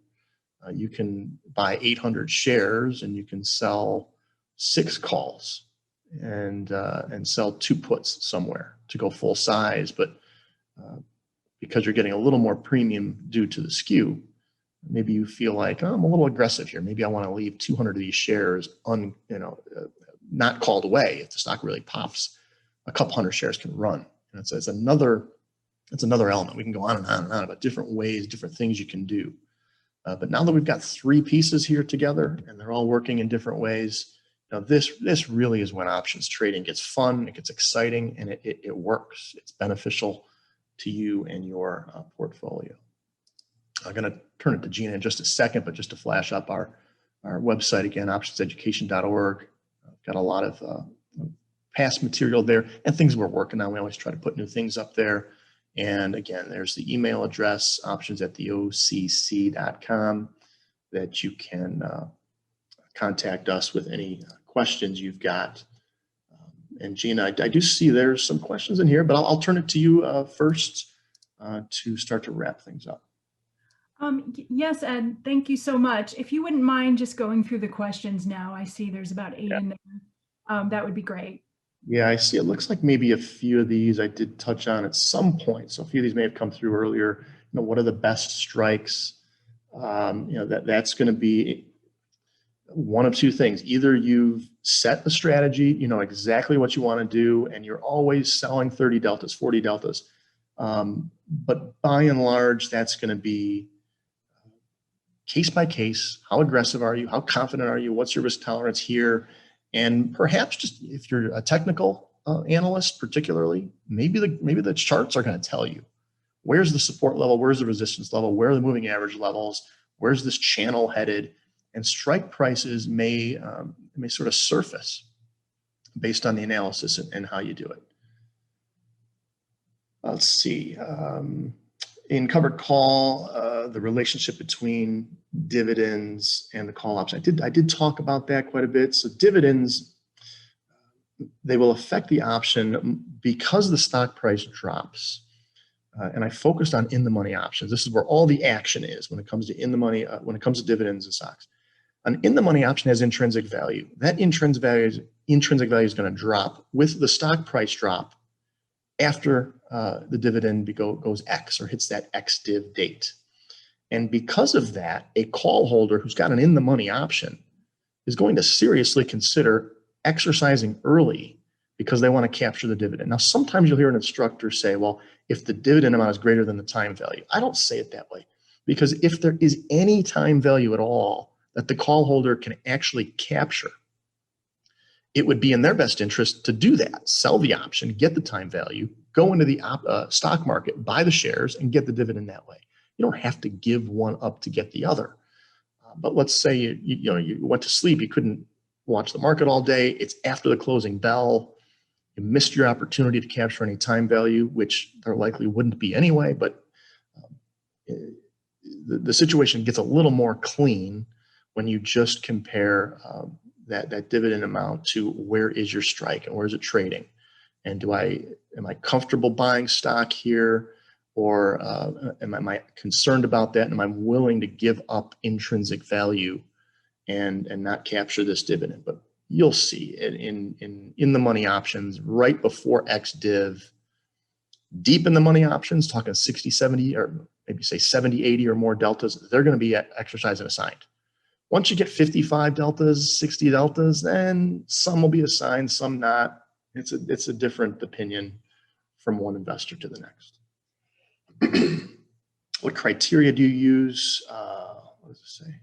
Speaker 2: You can buy 800 shares and you can sell 6 calls and sell 2 puts somewhere to go full size. But because you're getting a little more premium due to the skew, maybe you feel like, oh, I'm a little aggressive here. Maybe I want to leave 200 of these shares not called away. If the stock really pops, a couple hundred shares can run. And it's another element. We can go on and on and on about different ways, different things you can do. But now that we've got three pieces here together and they're all working in different ways, this really is when options trading gets fun, it gets exciting, and it works. It's beneficial to you and your portfolio. I'm going to turn it to Gina in just a second, but just to flash up our website again, optionseducation.org. I've got a lot of past material there and things we're working on. We always try to put new things up there. And again, there's the email address, options@theocc.com, that you can contact us with any questions you've got. And Gina, I do see there's some questions in here, but I'll turn it to you first to start to wrap things up.
Speaker 1: Yes, Ed, thank you so much. If you wouldn't mind just going through the questions now, I see there's about 8 in there. That would be great. Yeah,
Speaker 2: I see. It looks like maybe a few of these I did touch on at some point. So a few of these may have come through earlier. What are the best strikes? That's going to be one of two things. Either you've set the strategy, you know exactly what you want to do, and you're always selling 30 deltas, 40 deltas. But by and large, that's going to be case by case. How aggressive are you? How confident are you? What's your risk tolerance here? And perhaps just if you're a technical analyst, particularly, maybe the charts are going to tell you where's the support level, where's the resistance level, where are the moving average levels, where's this channel headed, and strike prices may sort of surface based on the analysis and how you do it. Let's see. In covered call, the relationship between dividends and the call option. I did talk about that quite a bit. So dividends, they will affect the option because the stock price drops. And I focused on in-the-money options. This is where all the action is when it comes to in-the-money, when it comes to dividends and stocks. An in-the-money option has intrinsic value. That intrinsic value is going to drop with the stock price drop after the dividend goes X or hits that X-div date. And because of that, a call holder who's got an in-the-money option is going to seriously consider exercising early because they want to capture the dividend. Now, sometimes you'll hear an instructor say, well, if the dividend amount is greater than the time value. I don't say it that way, because if there is any time value at all that the call holder can actually capture, it would be in their best interest to do that. Sell the option, get the time value, go into the stock market, buy the shares, and get the dividend that way. You don't have to give one up to get the other. But let's say you went to sleep, you couldn't watch the market all day. It's after the closing bell. You missed your opportunity to capture any time value, which there likely wouldn't be anyway. But the situation gets a little more clean when you just compare that dividend amount to where is your strike and where is it trading, and am I comfortable buying stock here, or am I concerned about that, and am I willing to give up intrinsic value and not capture this dividend? But you'll see it in the money options right before X-div, deep in the money options, talking 60, 70, or maybe say 70, 80 or more deltas, they're going to be exercised and assigned. Once you get 55 deltas, 60 deltas, then some will be assigned, some not. It's a different opinion from one investor to the next. What criteria do you use? What does it say?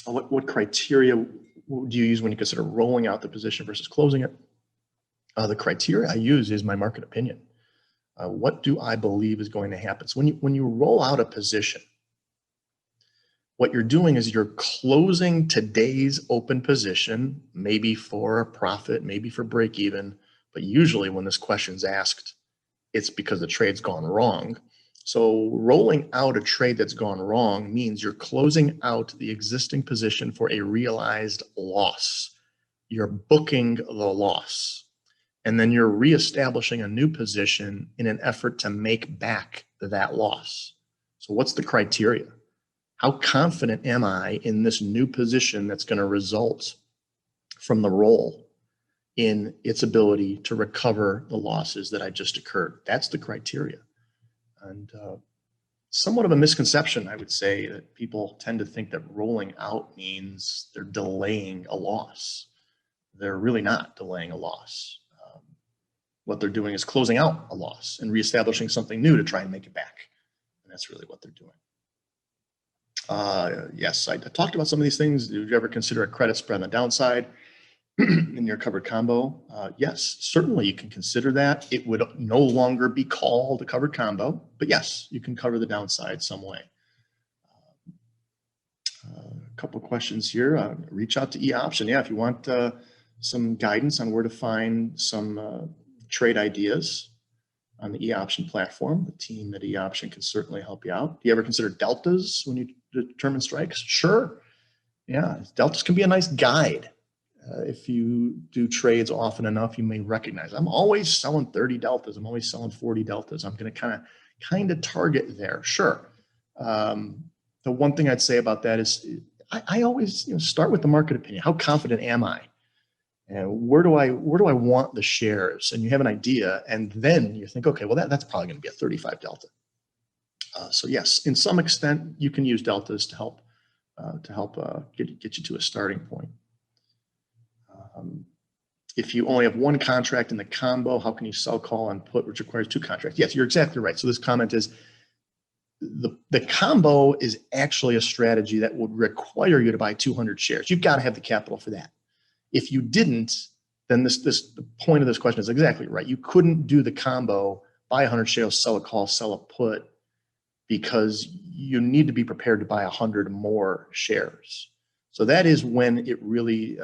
Speaker 2: What criteria do you use when you consider rolling out the position versus closing it? The criteria I use is my market opinion. What do I believe is going to happen? So when you roll out a position, what you're doing is you're closing today's open position, maybe for a profit, maybe for break even, but usually when this question's asked, it's because the trade's gone wrong. So rolling out a trade that's gone wrong means you're closing out the existing position for a realized loss. You're booking the loss, and then you're reestablishing a new position in an effort to make back that loss. So what's the criteria? How confident am I in this new position that's going to result from the roll in its ability to recover the losses that I just occurred? That's the criteria. And somewhat of a misconception, I would say, that people tend to think that rolling out means they're delaying a loss. They're really not delaying a loss. What they're doing is closing out a loss and reestablishing something new to try and make it back. And that's really what they're doing. Yes, I talked about some of these things. Did you ever consider a credit spread on the downside in your covered combo? Yes, certainly you can consider that. It would no longer be called a covered combo, but yes, you can cover the downside some way. A couple of questions here. Reach out to eOption. Yeah, if you want some guidance on where to find some trade ideas on the eOption platform, the team at eOption can certainly help you out. Do you ever consider deltas when you determine strikes? Sure. Yeah, deltas can be a nice guide. If you do trades often enough, you may recognize, I'm always selling 30 deltas. I'm always selling 40 deltas. I'm going to kind of target there. Sure. The one thing I'd say about that is I always start with the market opinion. How confident am I? And where do I want the shares? And you have an idea, and then you think, okay, well that's probably going to be a 35 delta. So yes, in some extent, you can use deltas to help get you to a starting point. If you only have one contract in the combo, how can you sell call on put, which requires two contracts? Yes, you're exactly right. So this comment is the combo is actually a strategy that would require you to buy 200 shares. You've got to have the capital for that. If you didn't, then the point of this question is exactly right. You couldn't do the combo, buy 100 shares, sell a call, sell a put, because you need to be prepared to buy 100 more shares. So that is when it really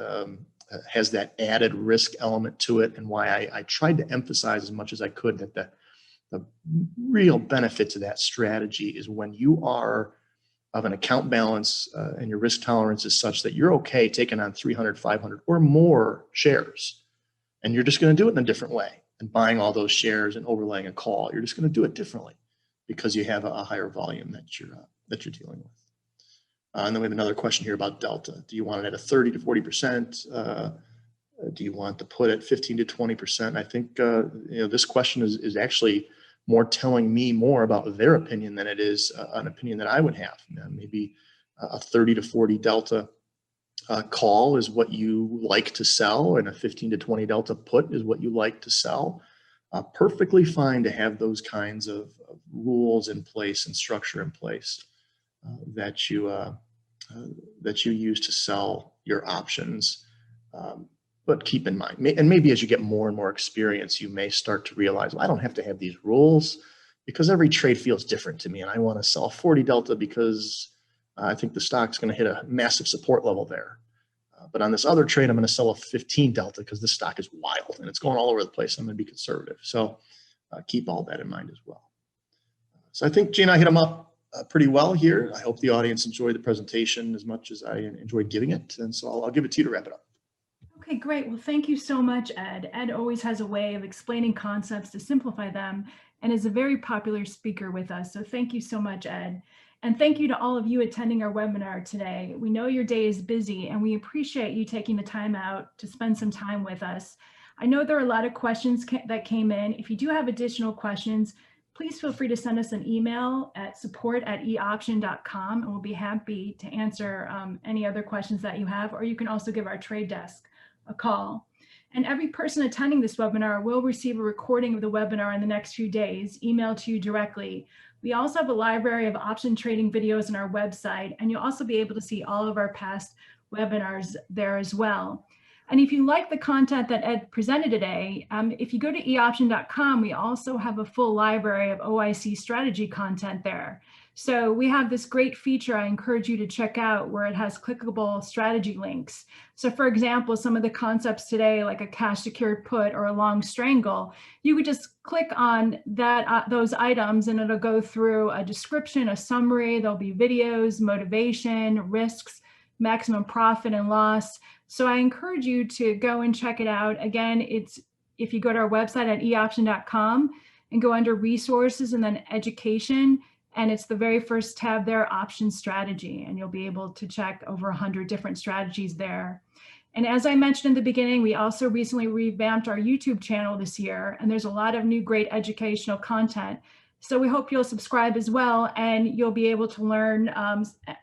Speaker 2: has that added risk element to it, and why I tried to emphasize as much as I could that the real benefit to that strategy is when you are of an account balance and your risk tolerance is such that you're okay taking on 300, 500 or more shares. And you're just going to do it in a different way and buying all those shares and overlaying a call. You're just going to do it differently because you have a higher volume that you're dealing with. And then we have another question here about delta. Do you want it at a 30 to 40%? Do you want to put it 15 to 20%? I think this question is actually more telling me more about their opinion than it is an opinion that I would have. Maybe a 30 to 40 delta call is what you like to sell, and a 15 to 20 delta put is what you like to sell. Perfectly fine to have those kinds of rules in place and structure in place that you use to sell your options. But keep in mind, and maybe as you get more and more experience, you may start to realize, well, I don't have to have these rules because every trade feels different to me. And I want to sell 40 delta because I think the stock's going to hit a massive support level there. But on this other trade, I'm going to sell a 15 delta because this stock is wild and it's going all over the place. I'm going to be conservative. So keep all that in mind as well. So I think Gina, I hit them up pretty well here. I hope the audience enjoyed the presentation as much as I enjoyed giving it. And so I'll give it to you to wrap it up.
Speaker 1: Okay, great. Well, thank you so much, Ed. Ed always has a way of explaining concepts to simplify them and is a very popular speaker with us. So thank you so much, Ed. And thank you to all of you attending our webinar today. We know your day is busy and we appreciate you taking the time out to spend some time with us. I know there are a lot of questions that came in. If you do have additional questions, please feel free to send us an email at support@eoption.com and we'll be happy to answer any other questions that you have, or you can also give our trade desk a call. And every person attending this webinar will receive a recording of the webinar in the next few days, emailed to you directly. We also have a library of option trading videos on our website, and you'll also be able to see all of our past webinars there as well. And if you like the content that Ed presented today, if you go to eoption.com, we also have a full library of OIC strategy content there. So we have this great feature I encourage you to check out where it has clickable strategy links. So for example, some of the concepts today, like a cash secured put or a long strangle, you could just click on that those items and it'll go through a description, a summary, there'll be videos, motivation, risks, maximum profit and loss. So I encourage you to go and check it out. Again, if you go to our website at eoption.com and go under resources and then education, and it's the very first tab there, option strategy, and you'll be able to check over 100 different strategies there. And as I mentioned in the beginning, we also recently revamped our YouTube channel this year, and there's a lot of new great educational content. So we hope you'll subscribe as well, and you'll be able to learn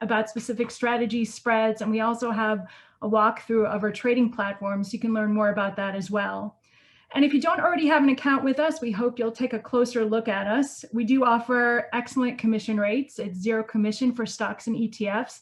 Speaker 1: about specific strategies, spreads, and we also have a walkthrough of our trading platforms. You can learn more about that as well. And if you don't already have an account with us, we hope you'll take a closer look at us. We do offer excellent commission rates. It's zero commission for stocks and ETFs,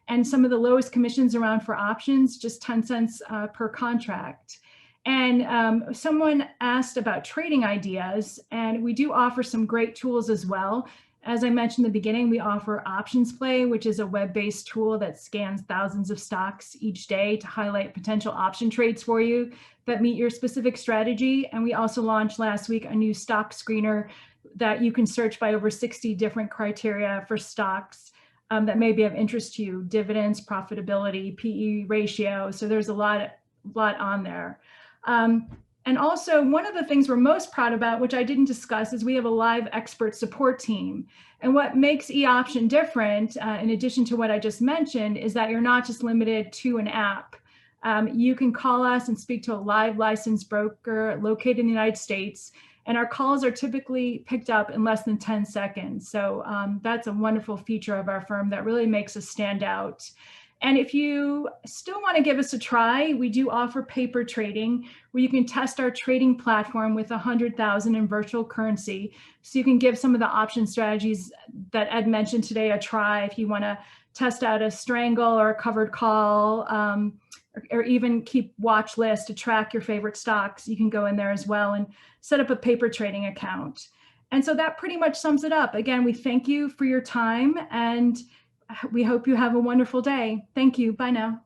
Speaker 1: and some of the lowest commissions around for options, just 10 cents per contract. And someone asked about trading ideas, and we do offer some great tools as well. As I mentioned in the beginning, we offer Options Play, which is a web-based tool that scans thousands of stocks each day to highlight potential option trades for you that meet your specific strategy. And we also launched last week a new stock screener that you can search by over 60 different criteria for stocks that may be of interest to you: dividends, profitability, PE ratio. So there's a lot on there. And also, one of the things we're most proud about, which I didn't discuss, is we have a live expert support team. And what makes eOption different, in addition to what I just mentioned, is that you're not just limited to an app. You can call us and speak to a live licensed broker located in the United States, and our calls are typically picked up in less than 10 seconds. So that's a wonderful feature of our firm that really makes us stand out. And if you still want to give us a try, we do offer paper trading, where you can test our trading platform with 100,000 in virtual currency. So you can give some of the option strategies that Ed mentioned today a try if you want to test out a strangle or a covered call, or even keep watch lists to track your favorite stocks. You can go in there as well and set up a paper trading account. And so that pretty much sums it up. Again, we thank you for your time, and we hope you have a wonderful day. Thank you. Bye now.